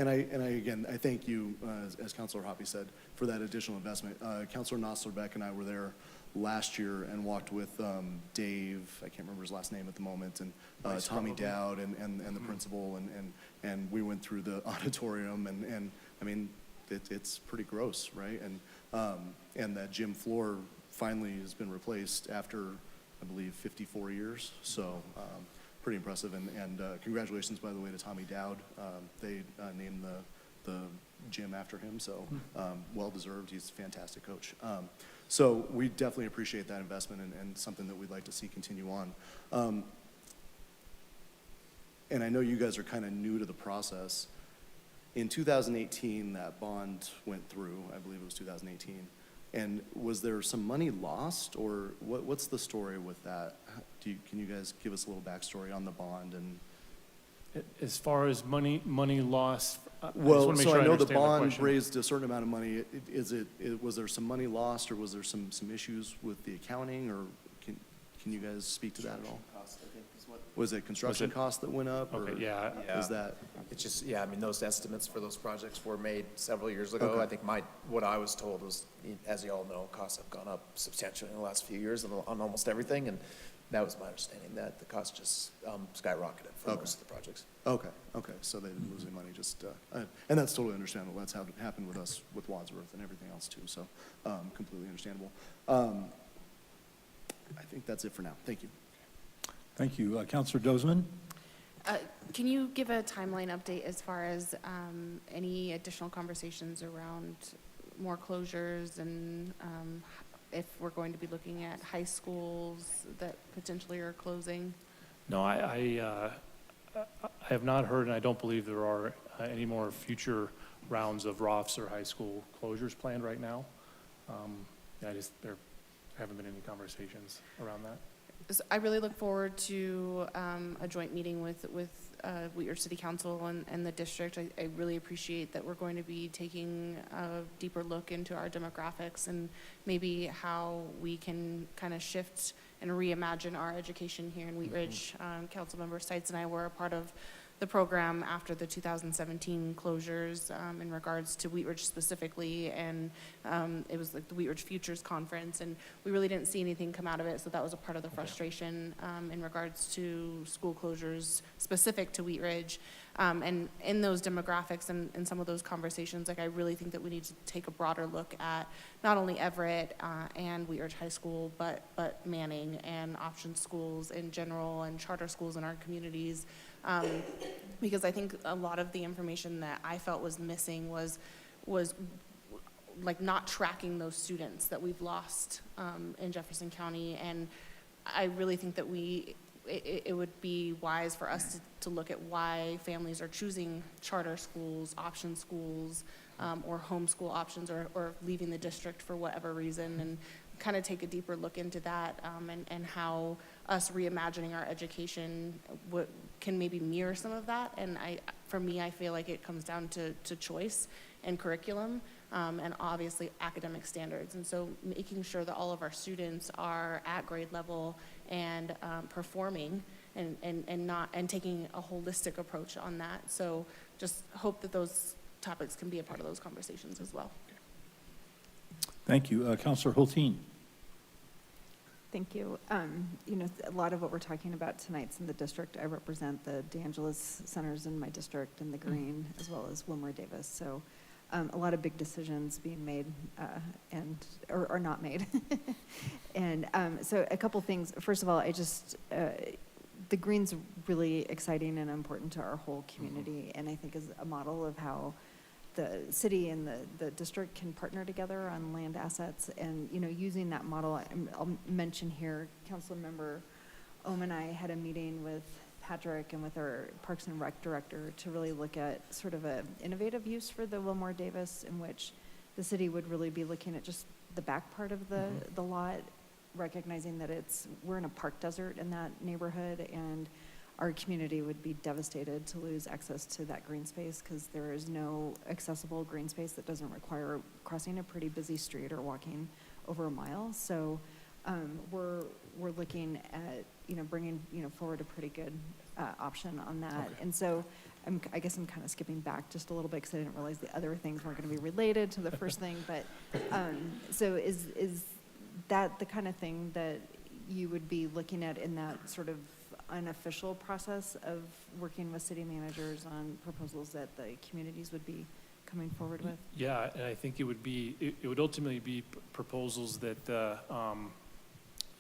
I thank you, as Councilor Hoppy said, for that additional investment. Councilor Noslerbeck and I were there last year and walked with Dave, I can't remember his last name at the moment, and Tommy Dowd and the principal, and we went through the auditorium, and I mean, it's pretty gross, right? And that gym floor finally has been replaced after, I believe, 54 years, so pretty impressive, and congratulations, by the way, to Tommy Dowd. They named the gym after him, so well-deserved. He's a fantastic coach. So we definitely appreciate that investment and something that we'd like to see continue on. And I know you guys are kind of new to the process. In 2018, that bond went through, I believe it was 2018. And was there some money lost, or what's the story with that? Can you guys give us a little backstory on the bond? And As far as money lost, I just well, want to make so sure I I know the understand the bond question. raised a certain amount of money. Was there some money lost, or was there some issues with the accounting, or can you guys speak to that at all? Was it construction costs that went up? Okay, or yeah. Was that? It's just, yeah, I mean, those estimates for those projects were made several years ago. Okay. I think what I was told was, as you all know, costs have gone up substantially in the last few years on almost everything, and that was my understanding, that the cost just skyrocketed for Okay. most of the projects. Okay, so they didn't lose any money, just, and that's totally understandable. That's how it happened with us, with Wadsworth and everything else too, so completely understandable. I think that's it for now. Thank you. Thank you. Counselor Dozeman? Can you give a timeline update as far as any additional conversations around more closures and if we're going to be looking at high schools that potentially are closing? No, I have not heard, and I don't believe there are any more future rounds of Roths or high school closures planned right now. There haven't been any conversations around that. So I really look forward to a joint meeting with Wheat Ridge City Council and the district. I really appreciate that we're going to be taking a deeper look into our demographics and maybe how we can kind of shift and reimagine our education here in Wheat Ridge. Councilmember Stites and I were a part of the program after the 2017 closures in regards to Wheat Ridge specifically, and it was like the Wheat Ridge Futures Conference, and we really didn't see anything come out of it, so that was a part of the frustration in regards to school closures specific to Wheat Ridge. And in those demographics and some of those conversations, like I really think that we need to take a broader look at not only Everett and Wheat Ridge High School, but Manning and option schools in general and charter schools in our communities. Because I think a lot of the information that I felt was missing was like not tracking those students that we've lost in Jefferson County. And I really think that it would be wise for us to look at why families are choosing charter schools, option schools, or homeschool options, or leaving the district for whatever reason, and kind of take a deeper look into that, and how us reimagining our education can maybe mirror some of that. And for me, I feel like it comes down to choice and curriculum, and obviously academic standards. And so making sure that all of our students are at grade level and performing and taking a holistic approach on that. So just hope that those topics can be a part of those conversations as well. Thank you. Counselor Hulteen. Thank you. You know, a lot of what we're talking about tonight's in the district. I represent the DeAngelis centers in my district and the Green, as well as Wilmer Davis. So a lot of big decisions being made or not made. And so a couple things. First of all, the Green's really exciting and important to our whole community, and I think is a model of how the city and the district can partner together on land assets. And, you know, using that model, I'll mention here, Councilmember Ohm and I had a meeting with Patrick and with our Parks and Rec director to really look at sort of an innovative use for the Wilmore Davis, in which the city would really be looking at just the back part of the lot, recognizing that we're in a park desert in that neighborhood, and our community would be devastated to lose access to that green space, because there is no accessible green space that doesn't require crossing a pretty busy street or walking over a mile. So we're looking at, you know, bringing, you know, forward a pretty good option on that. Okay. And so I guess I'm kind of skipping back just a little bit because I didn't realize the other things weren't going to be related to the first thing. But so is that the kind of thing that you would be looking at in that sort of unofficial process of working with city managers on proposals that the communities would be coming forward with? Yeah, and I think it would ultimately be proposals that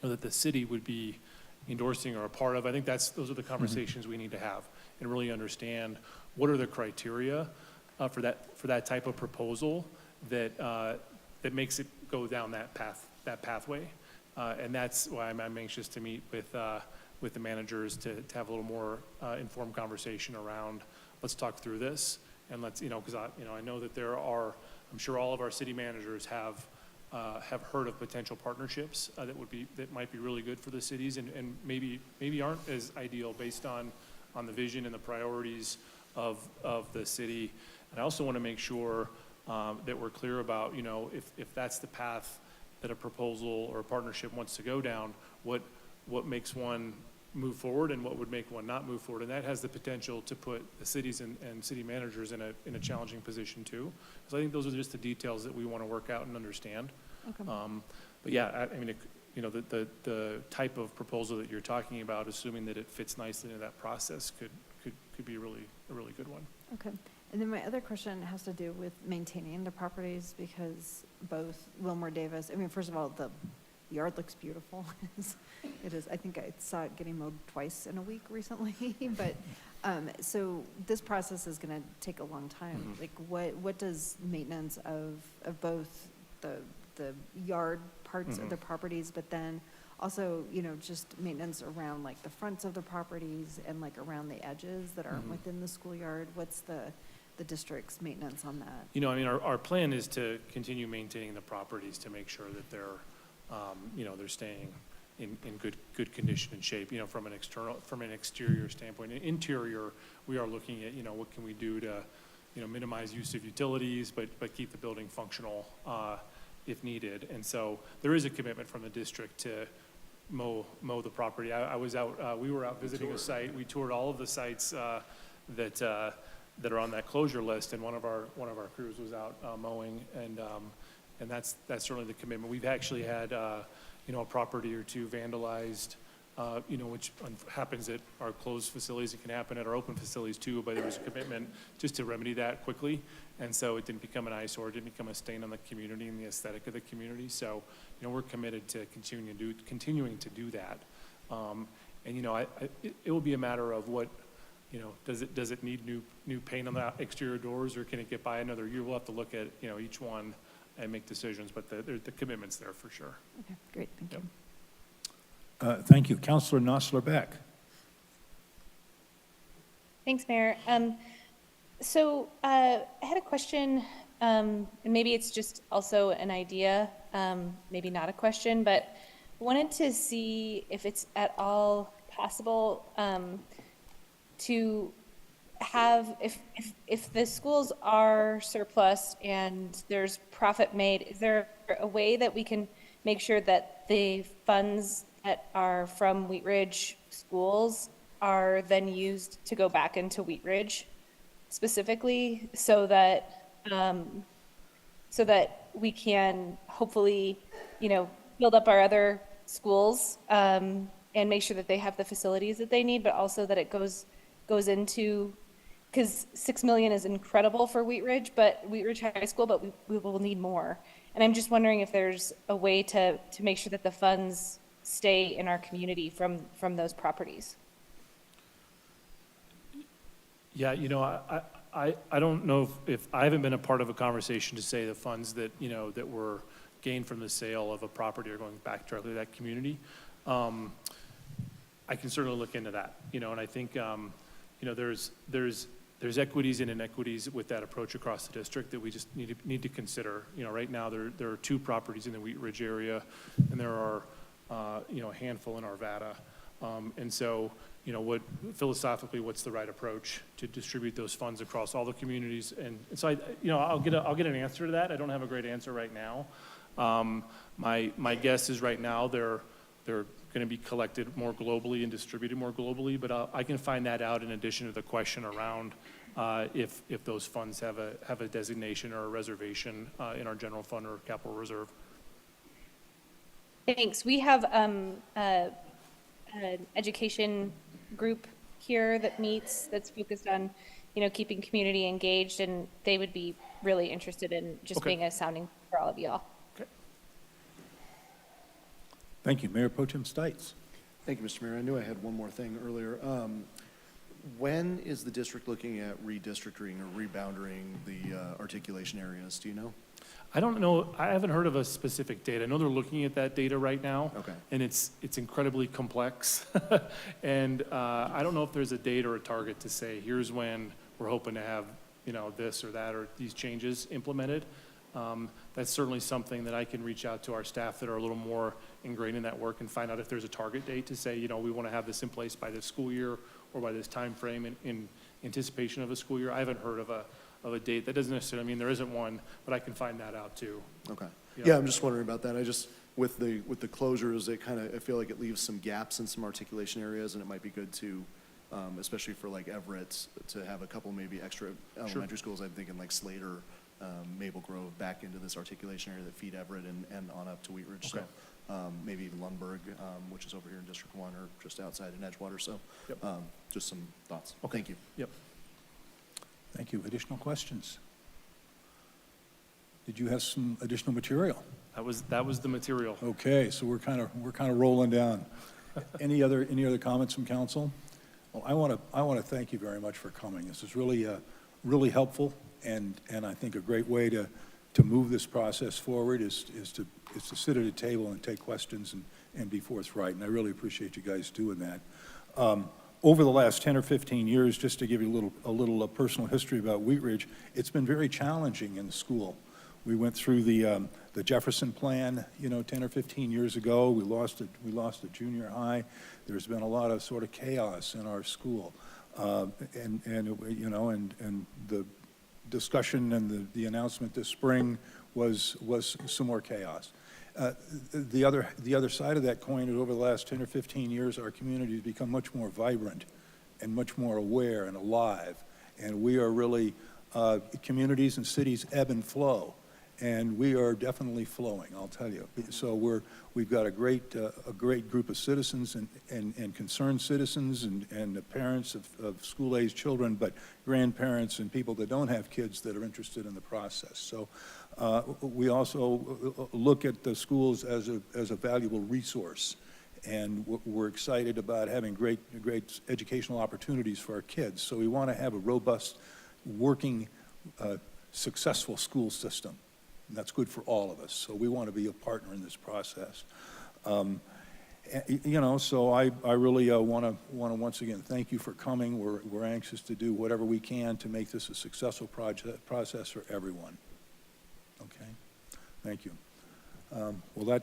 that the city would be endorsing or a part of. I think those are the conversations we need to have and really understand what are the criteria for that type of proposal that makes it go down that pathway. And that's why I'm anxious to meet with the managers to have a little more informed conversation around, let's talk through this, and let's, you know, because I know that I'm sure all of our city managers have heard of potential partnerships that might be really good for the cities, and maybe aren't as ideal based on the vision and the priorities of the city. And I also want to make sure that we're clear about, you know, if that's the path that a proposal or a partnership wants to go down, what makes one move forward and what would make one not move forward. And that has the potential to put the cities and city managers in a challenging position too. So I think those are just the details that we want to work out and understand. Okay. But yeah, I mean, you know, the type of proposal that you're talking about, assuming that it fits nicely into that process, could be a really good one. Okay. And then my other question has to do with maintaining the properties, because both Wilmore Davis, I mean, first of all, the yard looks beautiful. It is. I think I saw it getting mowed twice in a week recently. But so this process is going to take a long time. Mm-hmm. Like, what does maintenance of both the yard parts of the properties, but then also, you know, just maintenance around like the fronts of the properties and like around the edges that aren't within the schoolyard? What's the district's maintenance on that? You know, I mean, our plan is to continue maintaining the properties to make sure that they're, you know, they're staying in good condition and shape, you know, from an exterior standpoint. In interior, we are looking at, you know, what can we do to, you know, minimize use of utilities, but keep the building functional if needed. And so there is a commitment from the district to mow the property. I was out, we were out visiting a site. We toured all of the sites that are on that closure list, and one of our crews was out mowing, and that's certainly the commitment. We've actually had you know, a property or two vandalized which happens at our closed facilities. It can happen at our open facilities too, but there was a commitment just to remedy that quickly. And so it didn't become an eyesore, it didn't become a stain on the community and the aesthetic of the community. So, we're committed to continuing to do that. It will be a matter of what, does it need new paint on the exterior doors, or can it get by another year? We'll have to look at, each one and make decisions, but the commitment's there for sure. Okay, great, thank you. Thank you. Counselor Nosler-Beck. Thanks, Mayor. So I had a question, and maybe it's just also an idea, maybe not a question, but wanted to see if it's at all possible to have, if the schools are surplus and there's profit made, is there a way that we can make sure that the funds that are from Wheat Ridge schools are then used to go back into Wheat Ridge specifically, so that we can hopefully, build up our other schools and make sure that they have the facilities that they need, but also that it goes into, because $6 million is incredible for Wheat Ridge High School, but we will need more. And I'm just wondering if there's a way to make sure that the funds stay in our community from those properties. Yeah, I don't know if I haven't been a part of a conversation to say the funds that, that were gained from the sale of a property are going back directly to that community. I can certainly look into that, and I think, there's equities and inequities with that approach across the district that we just need to consider. Right now there are 2 properties in the Wheat Ridge area, and there are, a handful in Arvada. And so, philosophically, what's the right approach to distribute those funds across all the communities? And so I'll get an answer to that. I don't have a great answer right now. My guess is right now they're going to be collected more globally and distributed more globally, but I can find that out in addition to the question around if those funds have a designation or a reservation in our general fund or capital reserve. Thanks. We have an education group here that meets, that's focused on, keeping community engaged, and they would be really interested in just Okay. being a sounding for all of y'all. Okay. Thank you. Mayor Pro Tem Stites. Thank you, Mr. Mayor. I knew I had one more thing earlier. When is the district looking at redistricting or rebounding the articulation areas? Do you know? I don't know. I haven't heard of a specific date. I know they're looking at that data right now. Okay. And it's incredibly complex. And I don't know if there's a date or a target to say, here's when we're hoping to have, this or that or these changes implemented. That's certainly something that I can reach out to our staff that are a little more ingrained in that work and find out if there's a target date to say, we want to have this in place by this school year or by this time frame in anticipation of a school year. I haven't heard of a date. That doesn't necessarily mean there isn't one, but I can find that out too. Okay. Yeah. Yeah, I'm just wondering about that. With the closures, I feel like it leaves some gaps in some articulation areas, and it might be good to, especially for like Everett, to have a couple maybe extra elementary schools. I'm thinking like Slater, Maple Grove back into this articulation area that feed Everett and on up to Wheat Ridge. Okay. So maybe even Lundberg, which is over here in District 1 or just outside in Edgewater. So Yep. just some thoughts. Okay. Thank you. Yep. Thank you. Additional questions? Did you have some additional material? That was the material. Okay, so we're kind of rolling down. Any other comments from council? Well, I want to thank you very much for coming. This is really helpful, and I think a great way to move this process forward is to sit at a table and take questions and be forthright. And I really appreciate you guys doing that. Over the last 10 or 15 years, just to give you a little personal history about Wheat Ridge, it's been very challenging in the school. We went through the Jefferson Plan, 10 or 15 years ago. We lost a junior high. There's been a lot of sort of chaos in our school, and the discussion and the announcement this spring was some more chaos. The other side of that coin is over the last 10 or 15 years, our community has become much more vibrant and much more aware and alive. And we are really, communities and cities ebb and flow. and we are definitely flowing, I'll tell you. So we've got a great group of citizens and concerned citizens and the parents of school-aged children, but grandparents and people that don't have kids that are interested in the process. So we also look at the schools as a valuable resource, and we're excited about having great educational opportunities for our kids. So we want to have a robust, working, successful school system. And that's good for all of us. So we want to be a partner in this process. You know, so I really want to once again thank you for coming. We're anxious to do whatever we can to make this a successful process for everyone. Okay? Thank you. Well,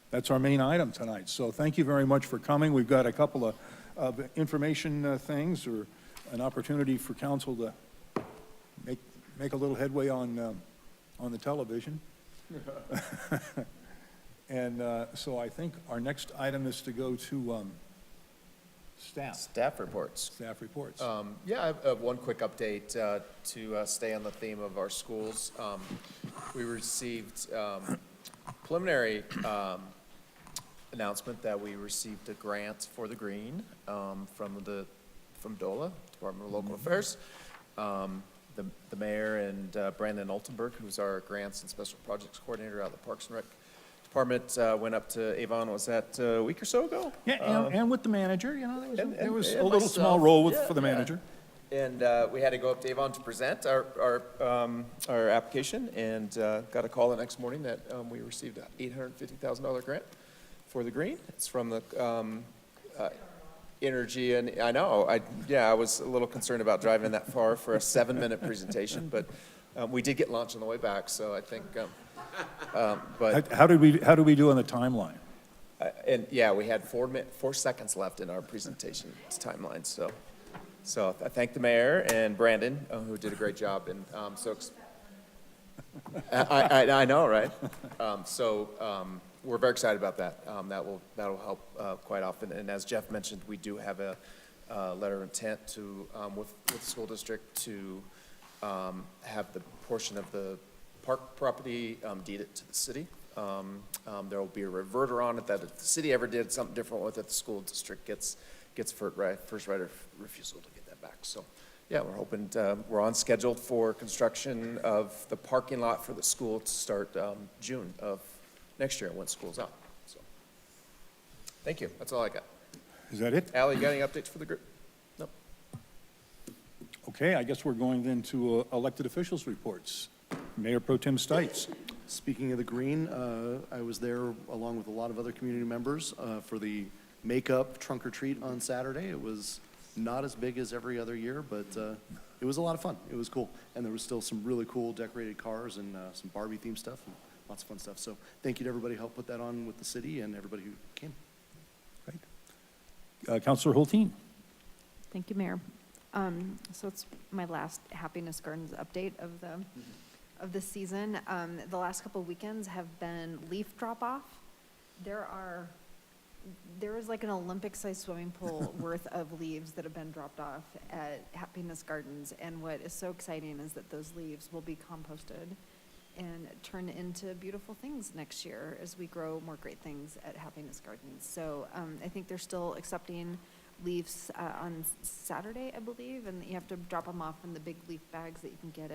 that's our main item tonight. So thank you very much for coming. We've got a couple of information things, or an opportunity for council to make a little headway on the television. And so I think our next item is to go to staff. Staff reports. Staff reports. Yeah, I have one quick update to stay on the theme of our schools. We received preliminary announcement that we received a grant for the green from DOLA, Department of Local Affairs. The mayor and Brandon Altenberg, who's our grants and special projects coordinator out of the Parks and Rec Department, went up to Avon, was that a week or so ago? Yeah, and with the manager, you know, there was a and little small myself, role yeah, for the yeah. manager. And we had to go up to Avon to present our application, and got a call the next morning that we received an $850,000 grant for the green. It's from the Energy, and I know, I was a little concerned about driving that far for a 7-minute presentation, but we did get lunch on the way back, so I think, but, How did we do on the timeline? and yeah, we had 4 seconds left in our presentation timeline, so I thank the mayor and Brandon, who did a great job, and I know, right? We're very excited about that. That'll help quite often. And as Jeff mentioned, we do have a letter of intent to with the school district to have the portion of the park property deeded to the city. There will be a reverter on it that if the city ever did something different with it, the school district gets first right of refusal to get that back. So, yeah, we're hoping we're on schedule for construction of the parking lot for the school to start June of next year when school's out. So, thank you. That's all I got. Is that it? Allie, you got any updates for the group? Nope. Okay, I guess we're going then to elected officials' reports. Mayor Pro Tem Stites. Speaking of the green, I was there along with a lot of other community members for the makeup trunk or treat on Saturday. It was not as big as every other year, but it was a lot of fun. It was cool. And there was still some really cool decorated cars and some Barbie themed stuff and lots of fun stuff. So thank you to everybody who helped put that on with the city and everybody who came. Great. Councilor Hulteen. Thank you, Mayor. So it's my last Happiness Gardens update of the season. The last couple of weekends have been leaf drop-off. There is like an Olympic-sized swimming pool worth of leaves that have been dropped off at Happiness Gardens. And what is so exciting is that those leaves will be composted and turn into beautiful things next year as we grow more great things at Happiness Gardens. So I think they're still accepting leaves on Saturday, I believe, and you have to drop them off in the big leaf bags that you can get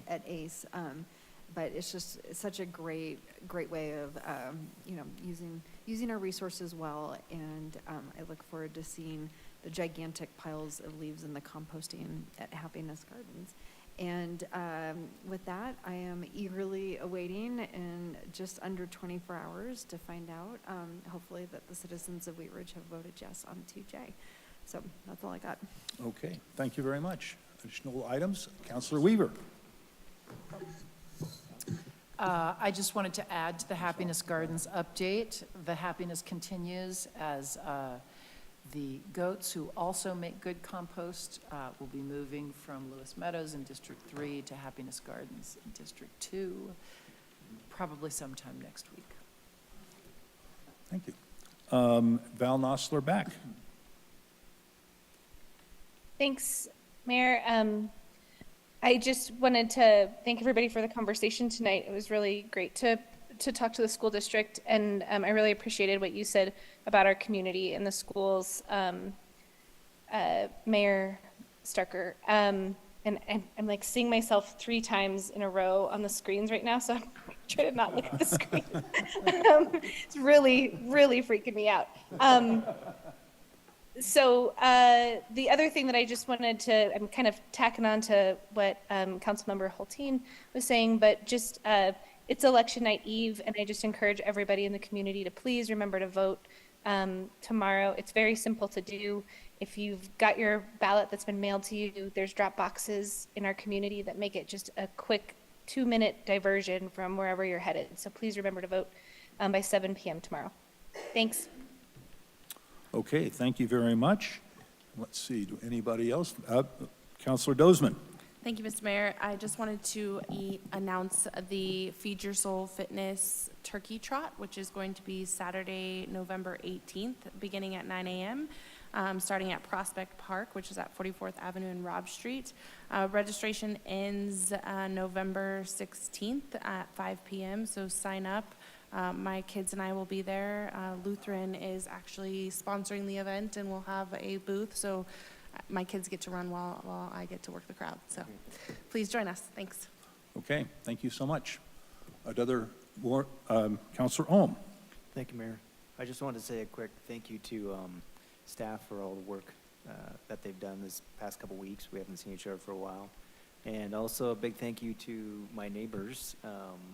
at Ace. But it's just such a great way of, using our resources well. And I look forward to seeing the gigantic piles of leaves in the composting at Happiness Gardens. And with that, I am eagerly awaiting in just under 24 hours to find out, hopefully, that the citizens of Wheat Ridge have voted yes on 2J. So that's all I got. Okay, thank you very much. Additional items? Councilor Weaver. I just wanted to add to the Happiness Gardens update. The happiness continues as the goats, who also make good compost, will be moving from Lewis Meadows in District 3 to Happiness Gardens in District 2, probably sometime next week. Thank you. Val Nosler back. Thanks, Mayor. I just wanted to thank everybody for the conversation tonight. It was really great to talk to the school district, and I really appreciated what you said about our community and the schools, Mayor Starker. And I'm like seeing myself 3 times in a row on the screens right now, so I'm trying to not look at the screen. It's really, really freaking me out. So the other thing that I just wanted to, I'm kind of tacking on to what Councilmember Hulteen was saying, but just it's election night eve, and I just encourage everybody in the community to please remember to vote tomorrow. It's very simple to do. If you've got your ballot that's been mailed to you, there's drop boxes in our community that make it just a quick 2-minute diversion from wherever you're headed. So please remember to vote by 7 p.m. tomorrow. Thanks. Okay, thank you very much. Let's see, do anybody else? Counselor Dozeman. Thank you, Mr. Mayor. I just wanted to announce the Feed Your Soul Fitness Turkey Trot, which is going to be Saturday, November 18th, beginning at 9 a.m., starting at Prospect Park, which is at 44th Avenue and Robb Street. Registration ends November 16th at 5 p.m., so sign up. My kids and I will be there. Lutheran is actually sponsoring the event, and we'll have a booth, so my kids get to run while I get to work the crowd. So please join us. Thanks. Okay, thank you so much. Counselor Ohm. Thank you, Mayor. I just wanted to say a quick thank you to staff for all the work that they've done this past couple weeks. We haven't seen each other for a while. And also a big thank you to my neighbors.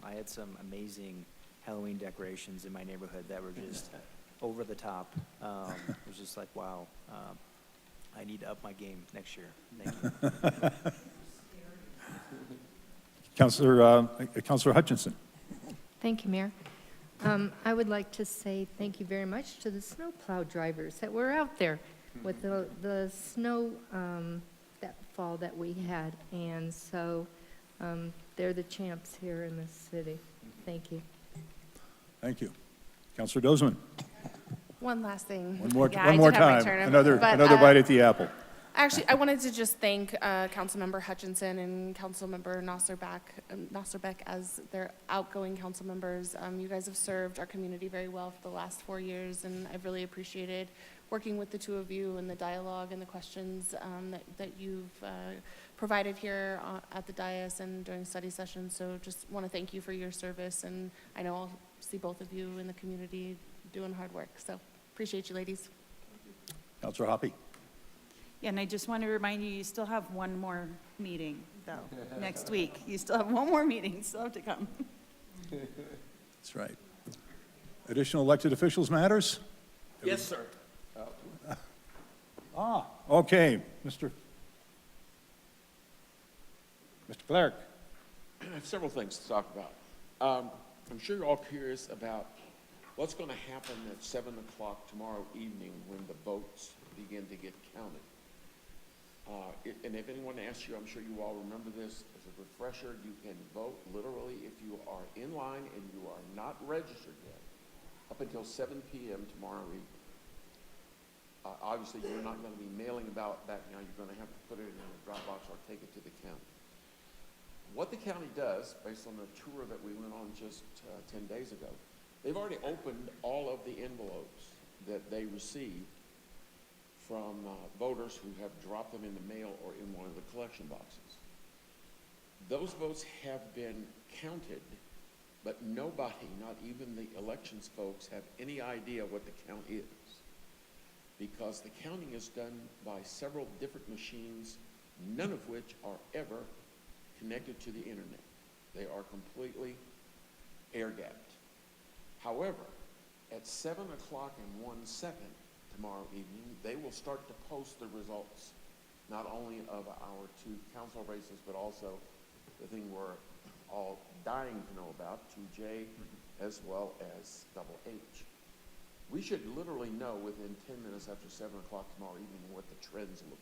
I had some amazing Halloween decorations in my neighborhood that were just over the top. It was just like, wow, I need to up my game next year. Thank you. Counselor Hutchinson. Thank you, Mayor. I would like to say thank you very much to the snowplow drivers that were out there with the snow that fall that we had. And so they're the champs here in this city. Thank you. Thank you. Counselor Dozeman. One last thing. One more Yeah, I time. did have my turn. Another But, bite at the apple. Actually, I wanted to just thank Councilmember Hutchinson and Councilmember Nosserbeck as their outgoing council members. You guys have served our community very well for the last 4 years, and I've really appreciated working with the two of you and the dialogue and the questions that you've provided here at the dais and during study sessions. So just want to thank you for your service, and I know I'll see both of you in the community doing hard work. So appreciate you, ladies. Counselor Hoppe. Yeah, and I just want to remind you, you still have one more meeting, though, next week. You still have one more meeting, still have to come. That's right. Additional elected officials matters? Yes, sir. Okay, Mr. Clerk. I have several things to talk about. I'm sure you're all curious about what's going to happen at 7 o'clock tomorrow evening when the votes begin to get counted. And if anyone asks you, I'm sure you all remember this, as a refresher, you can vote literally if you are in line and you are not registered yet, up until 7 p.m. tomorrow evening. Obviously, you're not going to be mailing a ballot back now. You're going to have to put it in a drop box or take it to the county. What the county does, based on the tour that we went on just 10 days ago, they've already opened all of the envelopes that they received from voters who have dropped them in the mail or in one of the collection boxes. Those votes have been counted, but nobody, not even the elections folks, have any idea what the count is, because the counting is done by several different machines, none of which are ever connected to the internet. They are completely air-gapped. However, at 7 o'clock and 1 second tomorrow evening, they will start to post the results, not only of our 2 council races, but also the thing we're all dying to know about, 2J as well as Double H. We should literally know within 10 minutes after 7 o'clock tomorrow evening what the trends look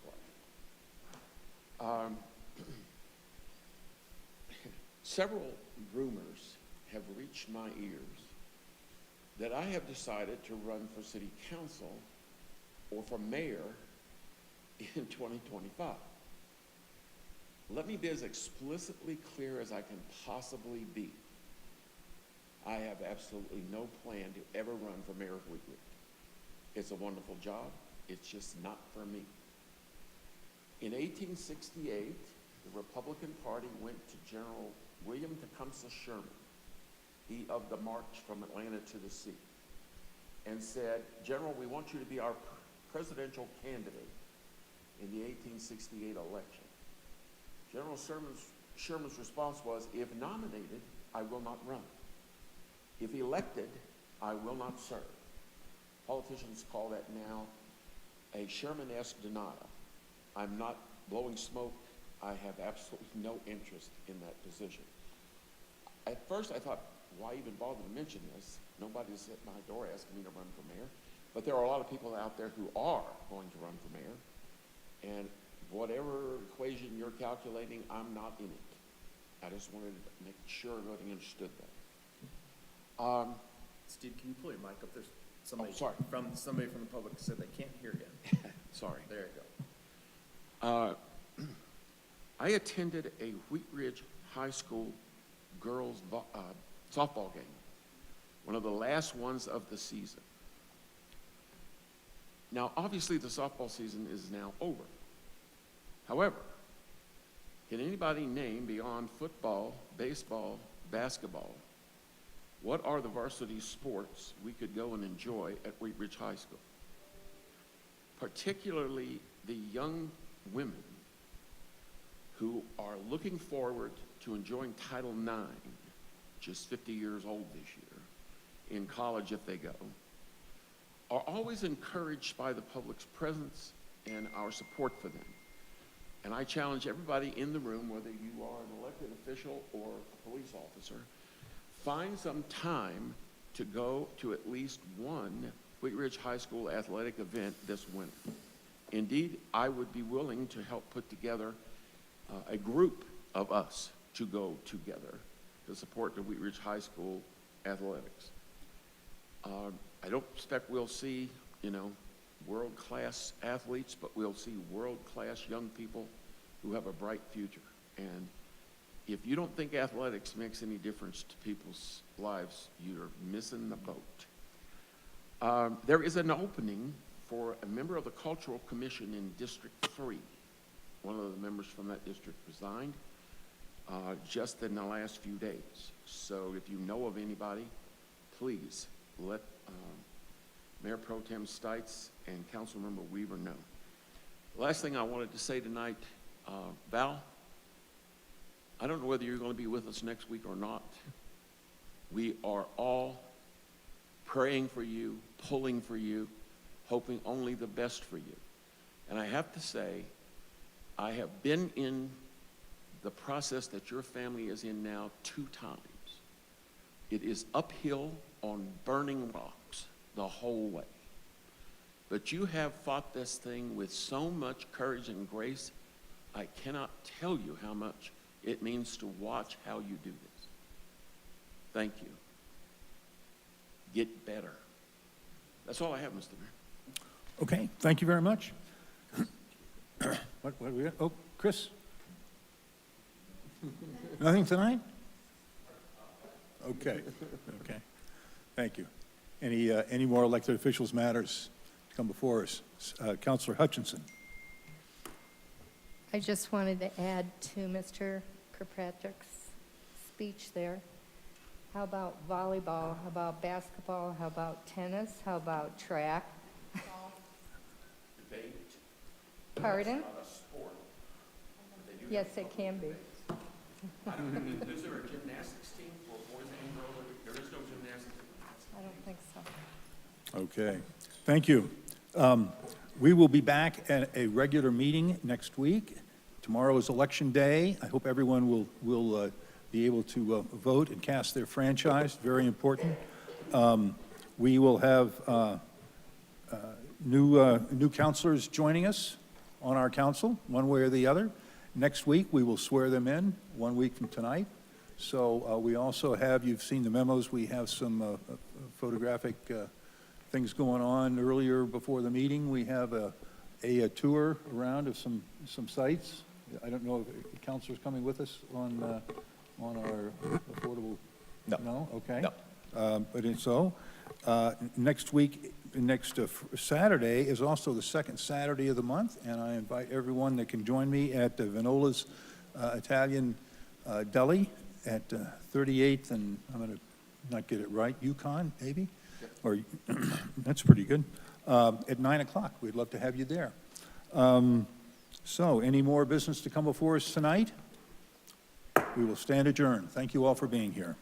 like. Several rumors have reached my ears that I have decided to run for city council or for mayor in 2025. Let me be as explicitly clear as I can possibly be. I have absolutely no plan to ever run for mayor of Wheat Ridge. It's a wonderful job. It's just not for me. In 1868, the Republican Party went to General William Tecumseh Sherman, he of the march from Atlanta to the sea, and said, General, we want you to be our presidential candidate in the 1868 election. General Sherman's response was, if nominated, I will not run. If elected, I will not serve. Politicians call that now a Sherman-esque denial. I'm not blowing smoke. I have absolutely no interest in that position. At first, I thought, why even bother to mention this? Nobody's at my door asking me to run for mayor. But there are a lot of people out there who are going to run for mayor. And whatever equation you're calculating, I'm not in it. I just wanted to make sure everybody understood that. Steve, can you pull your mic up? There's somebody sorry. somebody from the public said they can't hear you. Sorry. There you go. I attended a Wheat Ridge High School girls softball game, one of the last ones of the season. Now, obviously, the softball season is now over. However, can anybody name beyond football, baseball, basketball, what are the varsity sports we could go and enjoy at Wheat Ridge High School? Particularly the young women who are looking forward to enjoying Title IX, just 50 years old this year, in college if they go, are always encouraged by the public's presence and our support for them. And I challenge everybody in the room, whether you are an elected official or a police officer, find some time to go to at least one Wheat Ridge High School athletic event this winter. Indeed, I would be willing to help put together a group of us to go together to support the Wheat Ridge High School athletics. I don't expect we'll see, world-class athletes, but we'll see world-class young people who have a bright future. And if you don't think athletics makes any difference to people's lives, you're missing the boat. There is an opening for a member of the Cultural Commission in District 3. One of the members from that district resigned just in the last few days. So if you know of anybody, please let Mayor Pro Tem Stites and Councilmember Weaver know. Last thing I wanted to say tonight, Val, I don't know whether you're going to be with us next week or not. We are all praying for you, pulling for you, hoping only the best for you. And I have to say, I have been in the process that your family is in now 2 times. It is uphill on burning rocks the whole way. But you have fought this thing with so much courage and grace, I cannot tell you how much it means to watch how you do this. Thank you. Get better. That's all I have, Mr. Mayor. Okay, thank you very much. What do we got? Oh, Chris? Nothing tonight? Okay, okay. Thank you. Any more elected officials matters to come before us? Councilor Hutchinson. I just wanted to add to Mr. Kirkpatrick's speech there. How about volleyball? How about basketball? How about tennis? How about track? Debate. Pardon? Not a sport. They do Yes, have it can be. I don't think, is there a gymnastics team for boys and girls? There is no gymnastics. I don't think so. Okay, thank you. We will be back at a regular meeting next week. Tomorrow is Election Day. I hope everyone will be able to vote and cast their franchise, very important. We will have new counselors joining us on our council, one way or the other. Next week, we will swear them in, 1 week from tonight. So we also have, you've seen the memos, we have some photographic things going on earlier before the meeting. We have a tour around of some sites I don't know if Counselor's coming with us on our affordable? No. No, okay. No. But it's so, next week, next Saturday is also the second Saturday of the month, and I invite everyone that can join me at Vinola's Italian Deli at 38th, and I'm going to not get it right, Yukon, maybe? Or, that's pretty good, at 9 o'clock. We'd love to have you there. So, any more business to come before us tonight? We will stand adjourned. Thank you all for being here.